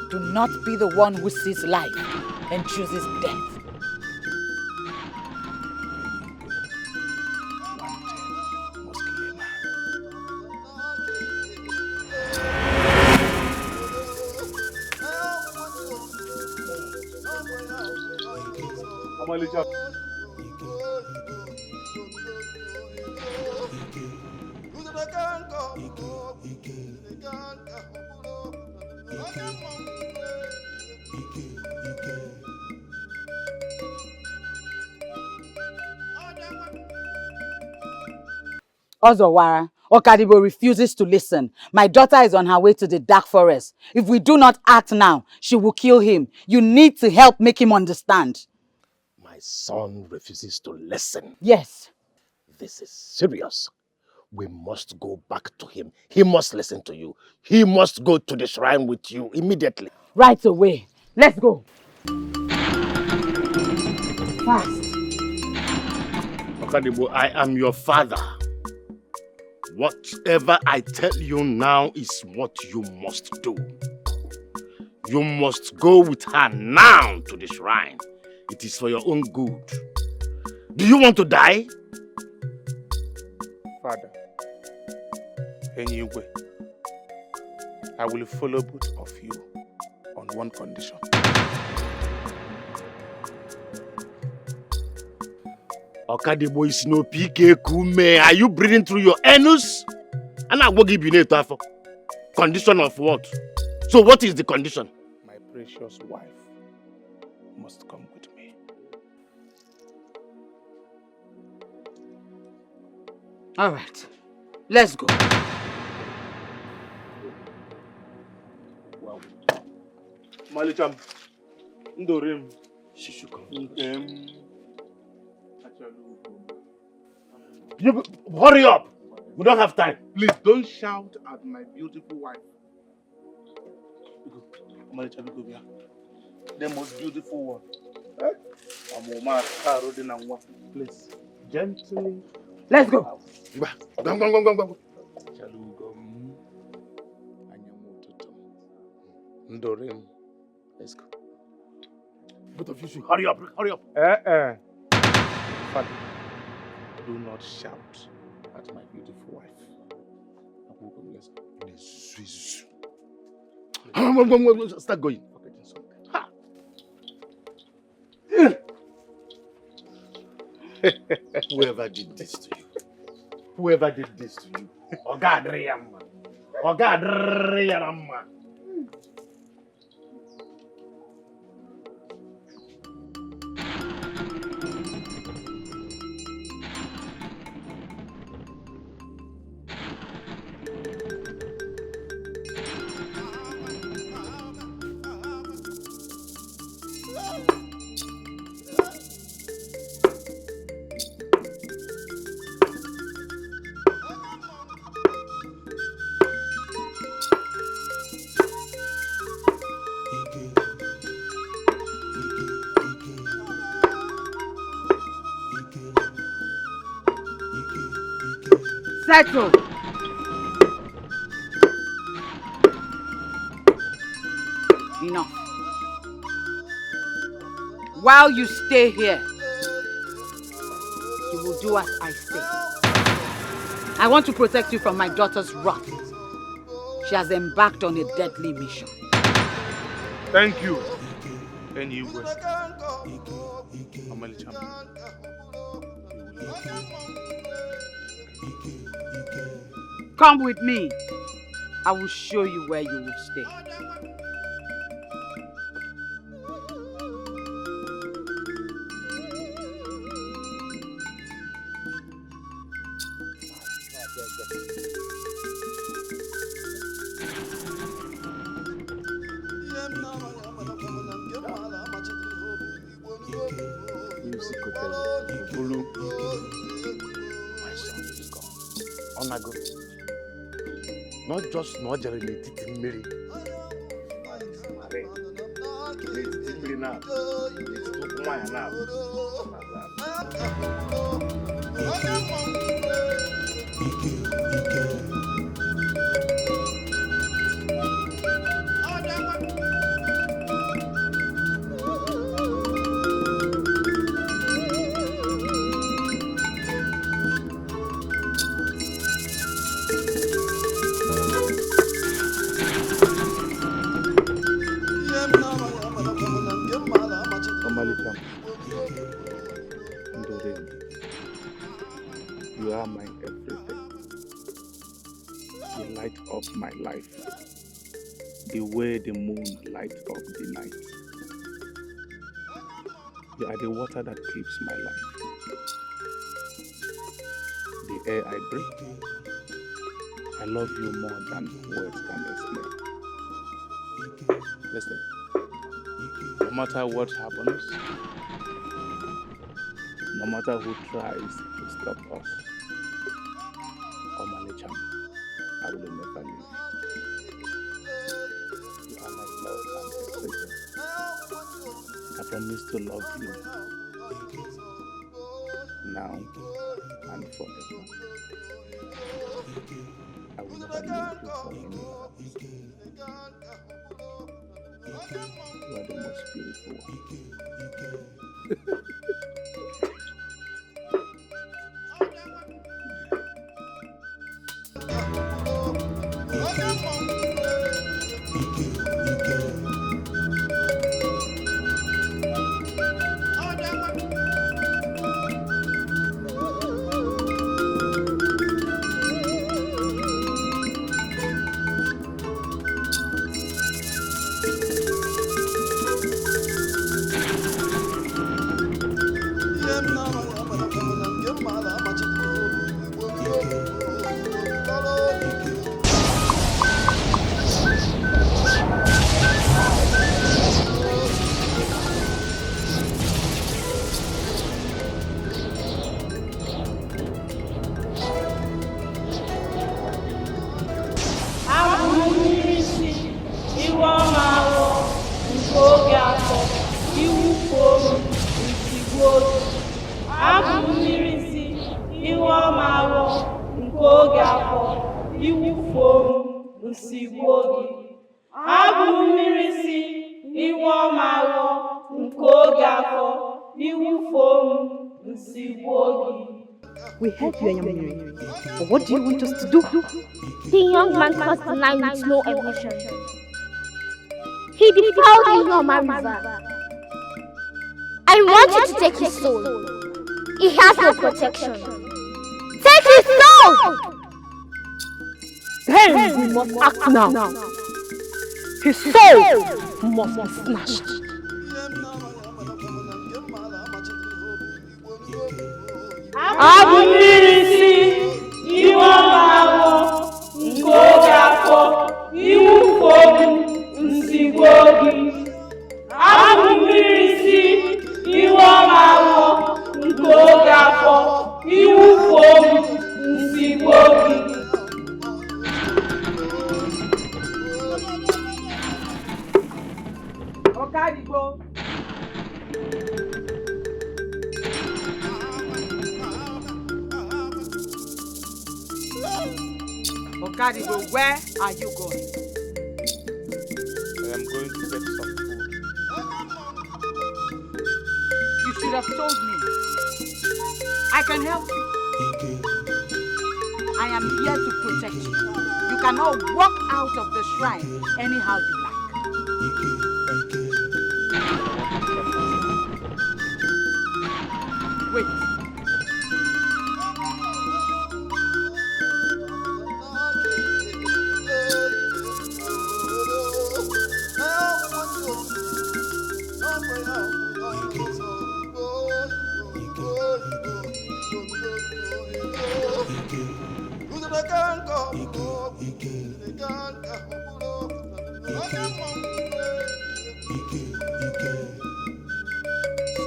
Do not be the one who sees life and chooses death. Ozowara, Okadibo refuses to listen. My daughter is on her way to the dark forest. If we do not act now, she will kill him. You need to help make him understand. My son refuses to listen. Yes. This is serious. We must go back to him. He must listen to you. He must go to the shrine with you immediately. Right away. Let's go. Fast. Okadibo, I am your father. Whatever I tell you now is what you must do. You must go with her now to the shrine. It is for your own good. Do you want to die? Father, Enyigwe, I will follow both of you on one condition. Okadibo is no PK Kume. Are you breathing through your anus? And I will give you a condition of what? So what is the condition? My precious wife must come with me. All right, let's go. Wow. Malicham, Ndorim. She should come. You hurry up. We don't have time. Please don't shout at my beautiful wife. Malicham, the most beautiful one. Please, gently. Let's go. Go. Ndorim. Let's go. Both of you should hurry up. Hurry up. Father, do not shout at my beautiful wife. Let's go. Start going. Whoever did this to you. Whoever did this to you. Oh God, Riyamma. Oh God, Riyamma. Settle. Enough. While you stay here, you will do as I say. I want to protect you from my daughter's wrath. She has embarked on a deadly mission. Thank you. And you will. Amalicham. Come with me. I will show you where you will stay. Onago. Not just Nigerian Movie. Amalicham. Ndorim. You are my everything. You light up my life. The way the moon lights up the night. You are the water that keeps my life. The air I breathe. I love you more than words can explain. Listen. No matter what happens, no matter who tries to stop us, Omalicham, I will never leave. You are my love and everything. I promise to love you now and forever. I will never leave you for anyone. You are the most beautiful one. oge afọ iwufuo m nsigbuo gị abụ mmiri si iwe ọma aghọ nke oge afọ iwufuo m nsigbuo gị. We help you, Ayamiri. But what do you want us to do? The young man crossed the line with no emotion. He defiled the Yoma River. I want you to take his soul. He has no protection. Take his soul! Then we must act now. His soul must be snatched. Abụ mmiri si iwe ọma aghọ nke oge afọ iwufuo m nsigbuo gị. Abụ mmiri si iwe ọma aghọ nke oge afọ iwufuo m nsigbuo gị. Okadigbo. Okadigbo, where are you going? I am going to get some food. You should have told me. I can help you. I am here to protect you. You cannot walk out of the shrine anyhow you like. Wait.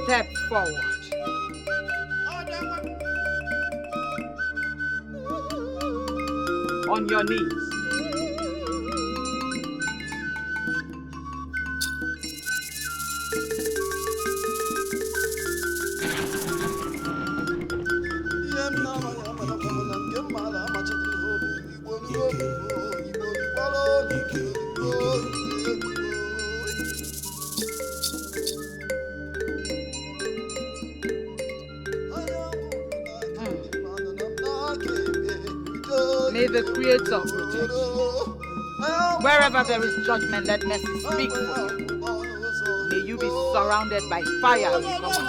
Step forward. On your knees. May the Creator protect you. Wherever there is judgment, let mercy speak for you. May you be surrounded by fire as you come on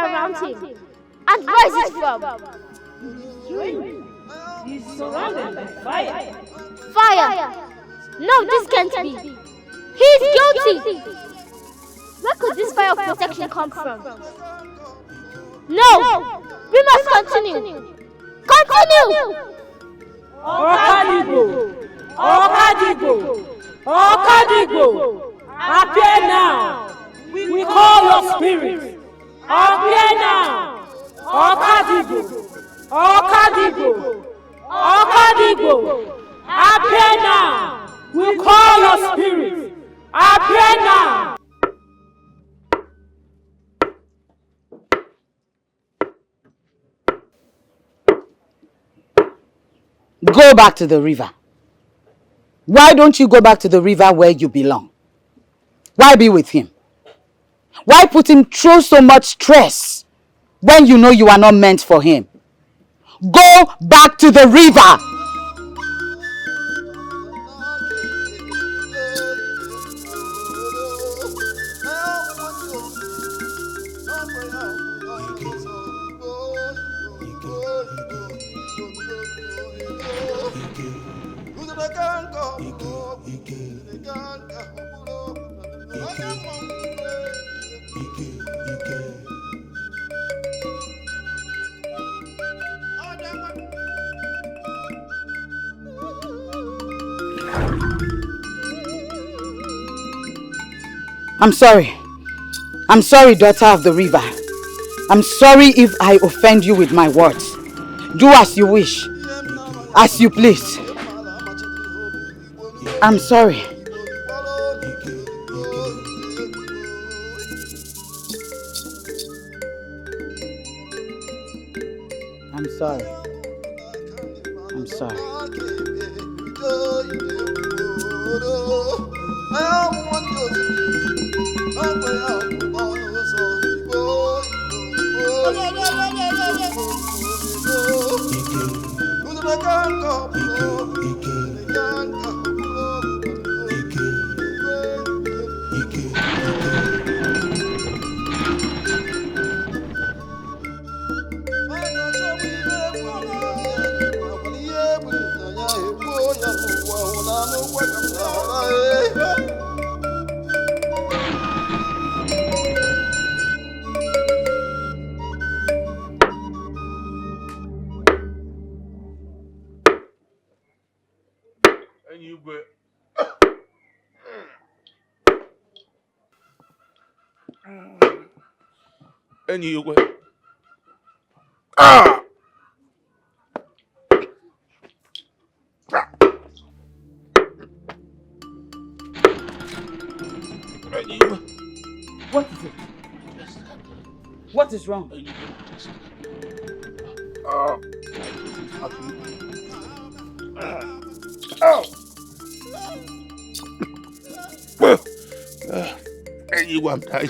fire around him. And where is it from? He's surrounded by fire. Fire! No, this can't be. He is guilty! Where could this fire of protection come from? No! We must continue! Continue! Okadigbo! Okadigbo! Okadigbo! Appear now! We call your spirit! Appear now! Okadigbo! Okadigbo! Okadigbo! Appear now! We call your spirit! Appear now! Go back to the river. Why don't you go back to the river where you belong? Why be with him? Why put him through so much stress when you know you are not meant for him? Go back to the river. I'm sorry. I'm sorry, daughter of the river. I'm sorry if I offend you with my words. Do as you wish, as you please. I'm sorry. I'm sorry. I'm sorry. Anyway. Ah! What is it? What is wrong? Anyway, I'm dying.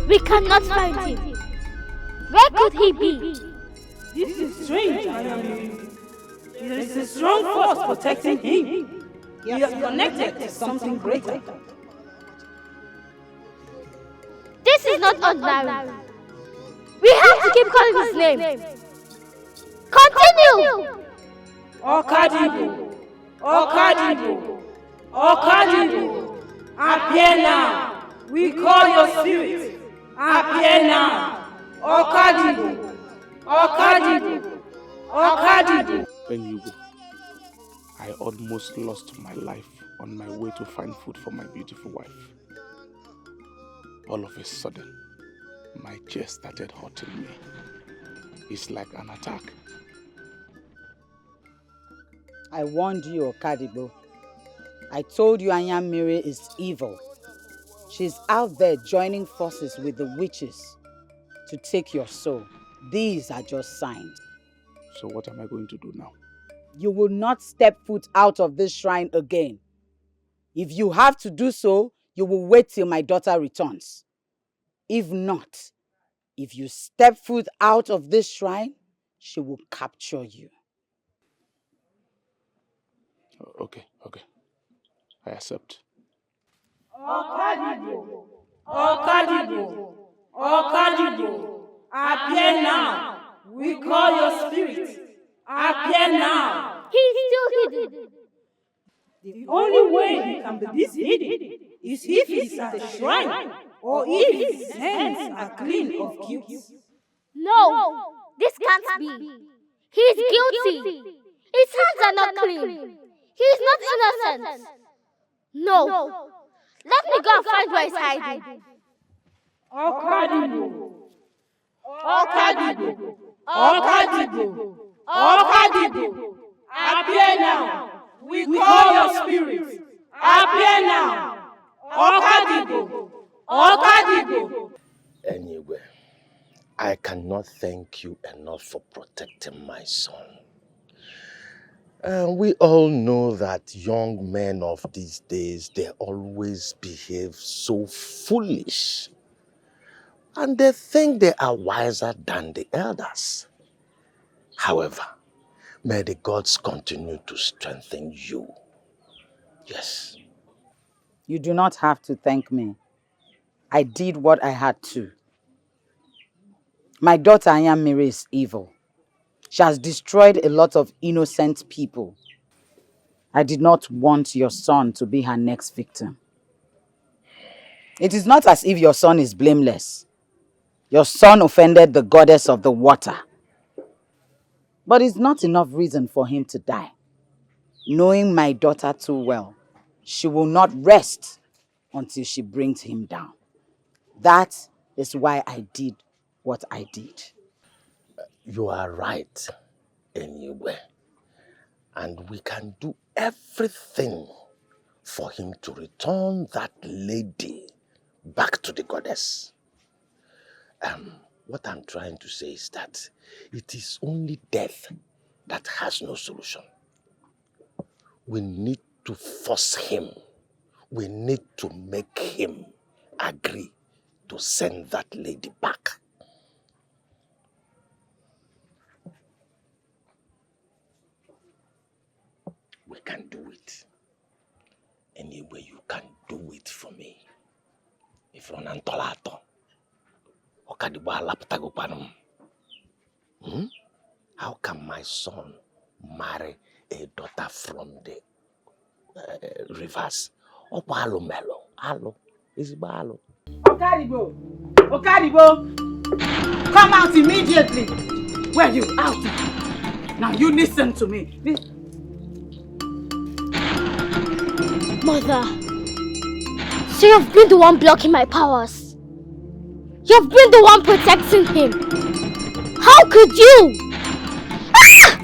We cannot find him. Where could he be? This is strange, There is a strong force protecting him. He is connected to something greater. This is not ordinary. We have to keep calling his name. Continue! Okadigbo! Okadigbo! Okadigbo! Appear now! We call your spirit! Appear now! Okadigbo! Okadigbo! Anyway, I almost lost my life on my way to find food for my beautiful wife. All of a sudden, my chest started hurting me. It's like an attack. I warned you, Okadibo. I told you Anyamiri is evil. She's out there joining forces with the witches to take your soul. These are just signs. So what am I going to do now? You will not step foot out of this shrine again. If you have to do so, you will wait till my daughter returns. If not, if you step foot out of this shrine, she will capture you. Okay. I accept. Okadibo, appear now. We call your spirit. Appear now. He's still hidden. The only way he can be this hidden is if he's at a shrine or if his hands are clean of guilt. No, this can't be. He's guilty. His hands are not clean. He's not innocent. No. Let me go and find where he's hiding. Okadibo, appear now. We call your spirit. Appear now. Okadibo. Anyway, I cannot thank you enough for protecting my son. We all know that young men of these days, they always behave so foolish. And they think they are wiser than the elders. However, may the gods continue to strengthen you. Yes. You do not have to thank me. I did what I had to. My daughter Anyamiri is evil. She has destroyed a lot of innocent people. I did not want your son to be her next victim. It is not as if your son is blameless. Your son offended the goddess of the water. But it's not enough reason for him to die. Knowing my daughter too well, she will not rest until she brings him down. That is why I did what I did. You are right, anyway. And we can do everything for him to return that lady back to the goddess. What I'm trying to say is that it is only death that has no solution. We need to force him. We need to make him agree to send that lady back. We can do it. Any way you can do it for me. If you're not tolato, how can my son marry a daughter from the rivers? Alo melo, alo, is alo. Okadibo, come out immediately. Where you out? Now you listen to me. Mother, so you've been the one blocking my powers. You've been the one protecting him. How could you? Ah!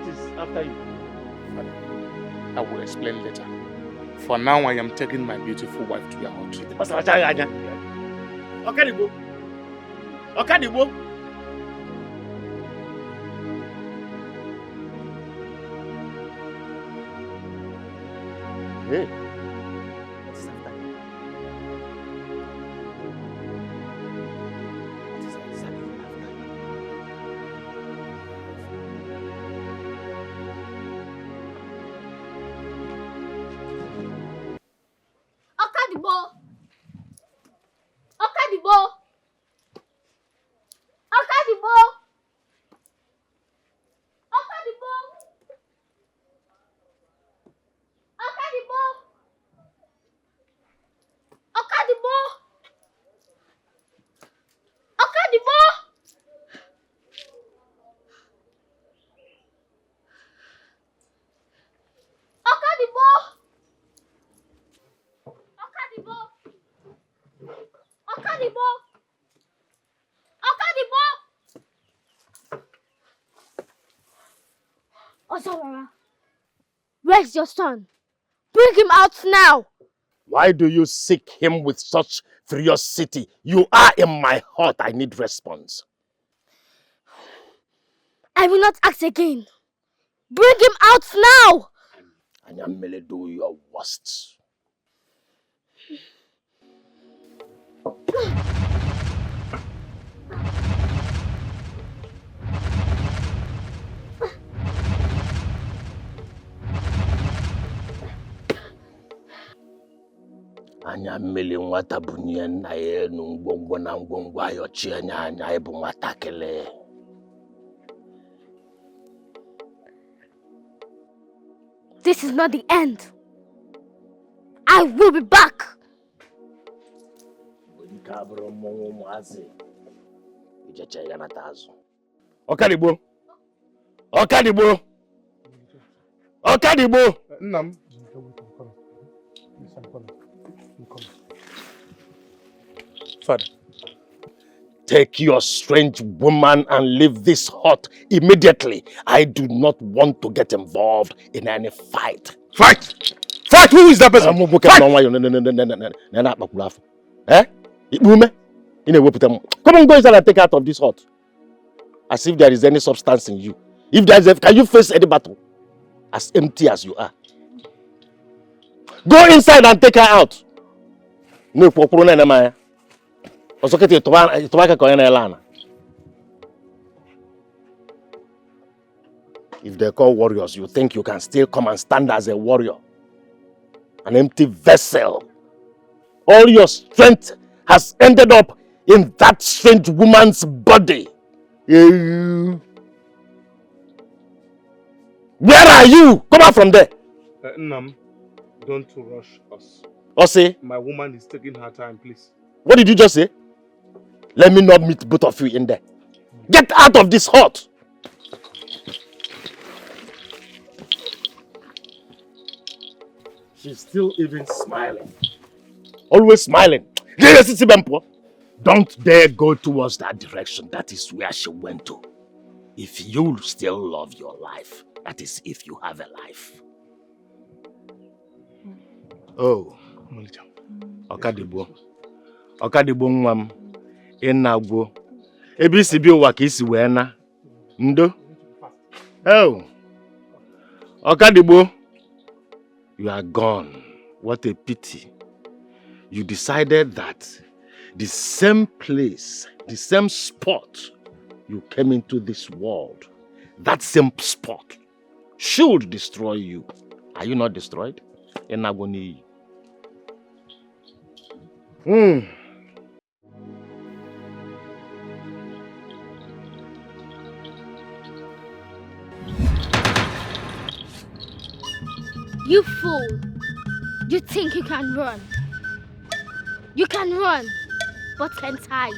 What is after you? Father, I will explain later. For now, I am taking my beautiful wife to your hut. Okadibo. Okadibo. Hey. What is after? What is exactly after? Okadibo! Okadibo! Okadibo! Okadibo! Okadibo! Okadibo! Okadibo! Okadibo! Okadibo! Okadibo! Okadibo! Ozawara, where's your son? Bring him out now! Why do you seek him with such ferocity? You are in my heart. I need response. I will not ask again. Bring him out now! And you merely do your worst. Anya mmiri nwata bunye nna ya enu ngwongwo na ngwongwo ayochi anya ebu nwata kele. This is not the end. I will be back. Okadibo. Okadibo. Okadibo. Nam. Father. Take your strange woman and leave this hut immediately. I do not want to get involved in any fight. Fight! Fight! Who is that person? Fight! Eh? Come on, go inside and take out of this hut. As if there is any substance in you. If there is can you face any battle? As empty as you are. Go inside and take her out. No, if they call warriors, you think you can still come and stand as a warrior? An empty vessel. All your strength has ended up in that strange woman's body. Where are you? Come out from there. Nam, don't rush us. Ose? My woman is taking her time, please. What did you just say? Let me not meet both of you in there. Get out of this hut. She's still even smiling. Always smiling. Don't dare go towards that direction. That is where she went to. If you still love your life, that is if you have a life. Oh. Okadibo. Okadibo nwam. Inagwo. Ebe isi bi ụwa ka isi wee na. Ndo. Oh. Okadibo. You are gone. What a pity. You decided that the same place, the same spot you came into this world, that same spot should destroy you. Are you not destroyed? Enagoni. You fool! You think you can run? You can run, but can't hide.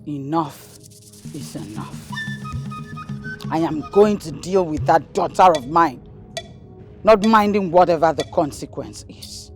Enough is enough. I am going to deal with that daughter of mine, not minding whatever the consequence is.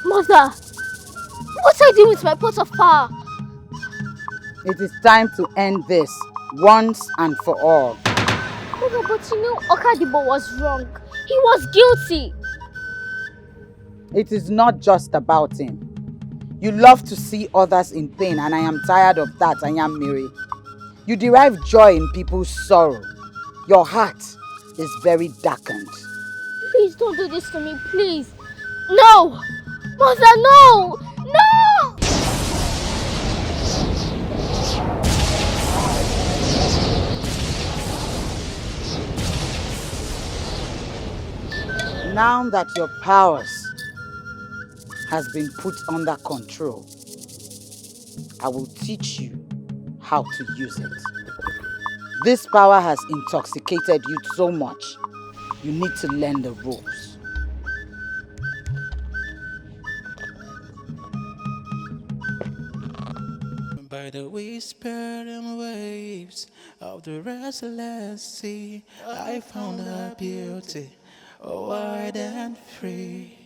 Mother, what are you doing with my pot of power? It is time to end this once and for all. Mother, but you know Okadibo was wrong. He was guilty. It is not just about him. You love to see others in pain, and I am tired of that, I am Miri. You derive joy in people's sorrow. Your heart is very darkened. Please don't do this to me, please. No! Mother, no! No! Now that your powers has been put under control, I will teach you how to use it. This power has intoxicated you so much, you need to learn the rules. By the whispering waves of the restless sea, I found her beauty, wide and free.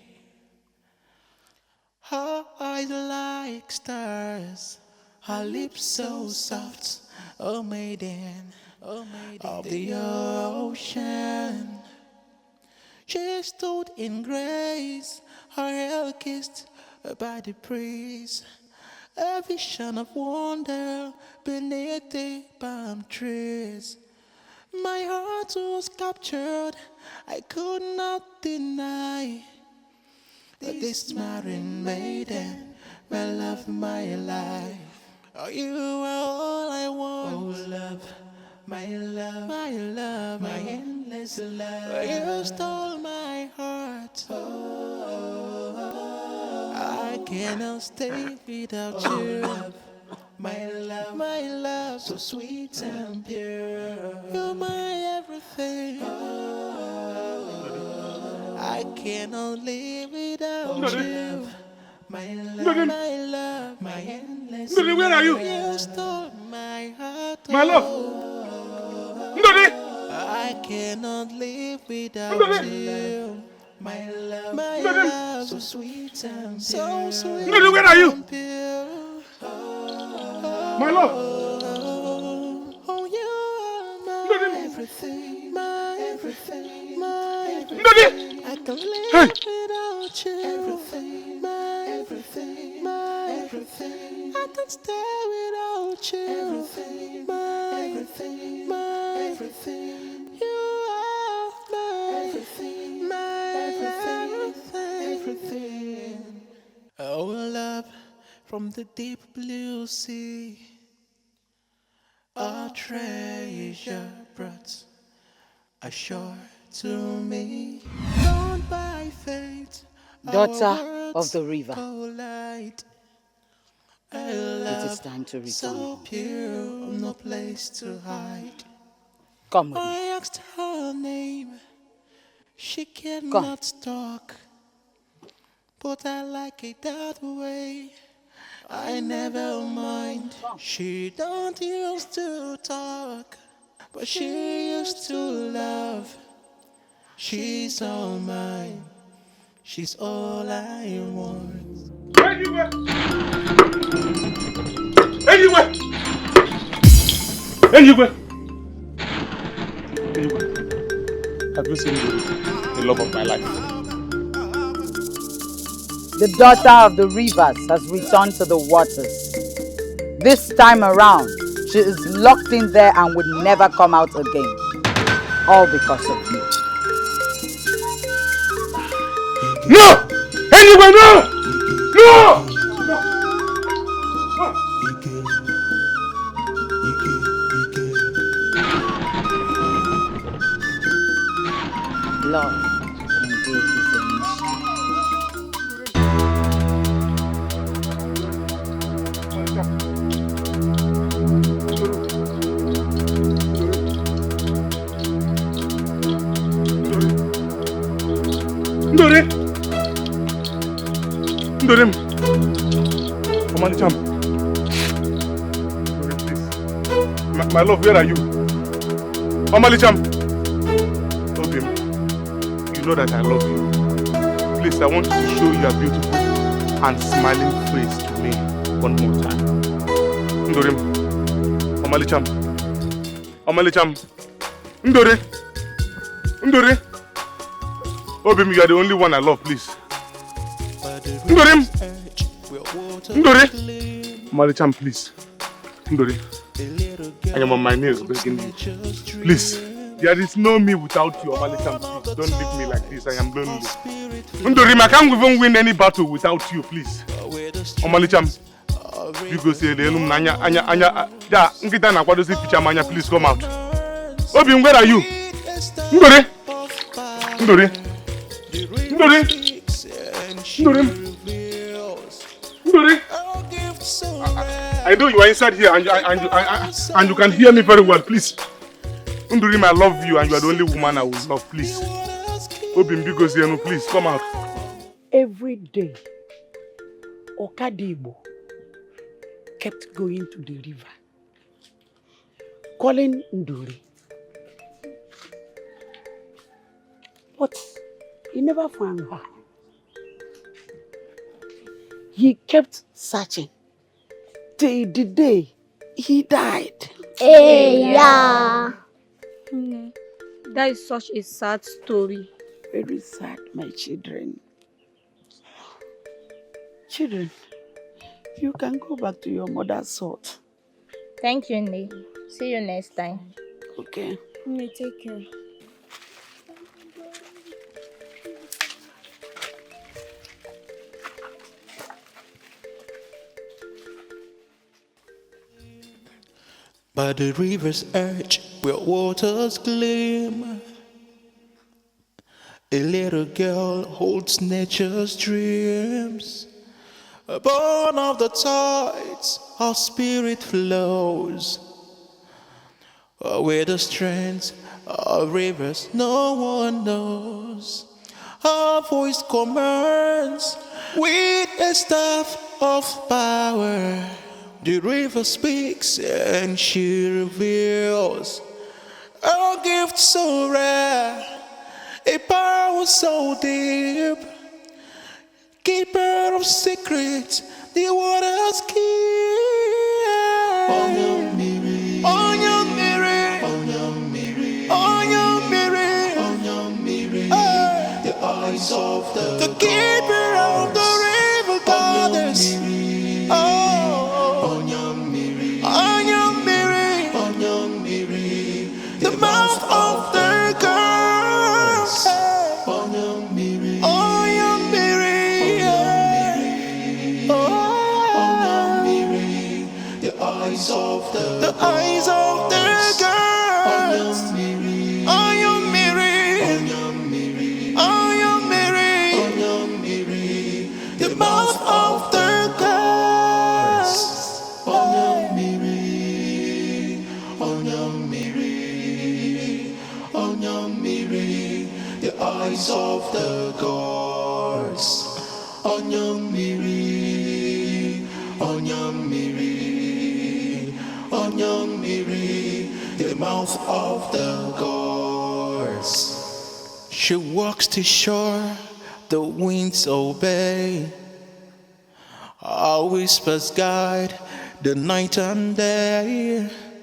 Her eyes like stars, her lips so soft, oh maiden of the ocean. She stood in grace, her hair kissed by the breeze. A vision of wonder beneath the palm trees. My heart was captured, I could not deny that this marine maiden, my love, my life. Oh, you are all I want. Oh, love, my love, my love, my endless love. You stole my heart. I cannot stay without you. Love, my love, so sweet and pure. You're my everything. I cannot live without you. My love, my endless Ndodi, where are you? You stole my heart. My love. Ndodi. I cannot live without Ndodi. you. My love, so sweet and so sweet. Ndodi, where are you? My love. Oh, you are my everything, my everything, my everything. Ndodi. I can't live without you. Everything, my everything, my everything. I can't stay without you. Everything, my everything, my everything. You are my everything, my everything, everything. Oh, love from the deep blue sea, a treasure brought ashore to me. Bound by fate, Daughter of the river, collide. It is time to return home. Pure, no place to hide. Come with me. I asked her name, she cannot talk, but I like it that way. I never mind. She don't used to talk, but she used to love. She's all mine. She's all I want. Anywhere! Anywhere! Anywhere! Have you seen the love of my life? The daughter of the rivers has returned to the waters. This time around, she is locked in there and would never come out again. All because of you. No! Anywhere, no! No! Love indeed is a mystery. Ndore! Ndore! Omanicham. Ndore, please. My love, where are you? Omalicham. Obim, you know that I love you. Please, I want you to show your beautiful and smiling face to me one more time. Ndore. Omalicham. Omalicham. Ndore. Ndore. Obim, you are the only one I love, please. Ndore! Ndore! Omalicham, please. Ndore. I am on my knees begging you. Please. There is no me without you, Omalicham. Please, don't leave me like this. I am lonely. Ndore, I can't even win any battle without you, please. Omalicham. You go say the anya nkita na kwado si picha manya, please come out. Obim, where are you? Ndore. Ndore. Ndore. Ndore. Ndore. I know you are inside here and you can hear me very well, please. Nduri, I love you and you are the only woman I will love, please. Obim Bigos, please come out. Every day, Okadibo kept going to the river, calling Nduri. But he never found her. He kept searching till the day he died. Hey, yeah. That is such a sad story. Very sad, my children. Children, you can go back to your mother's hut. Thank you, Nne. See you next time. Okay. Nne, take care. By the river's edge where waters gleam, a little girl holds nature's dreams. Born of the tides, our spirit flows. Where the strength of rivers no one knows. Our voice commands with a staff of power. The river speaks and she reveals a gift so rare, a power so deep, keeper of secrets, the water's key. Onyamiri, Onyamiri, Onyamiri, Onyamiri, Onyamiri, the eyes of the keeper of the river goddess. The mouth of the girls. Onyamiri, Onyamiri, the eyes of the girls. Onyamiri, Onyamiri, the gods. Onyamiri, Onyamiri, Onyamiri, the mouth of the gods. She walks to shore, the winds obey. Our whispers guide the night and day.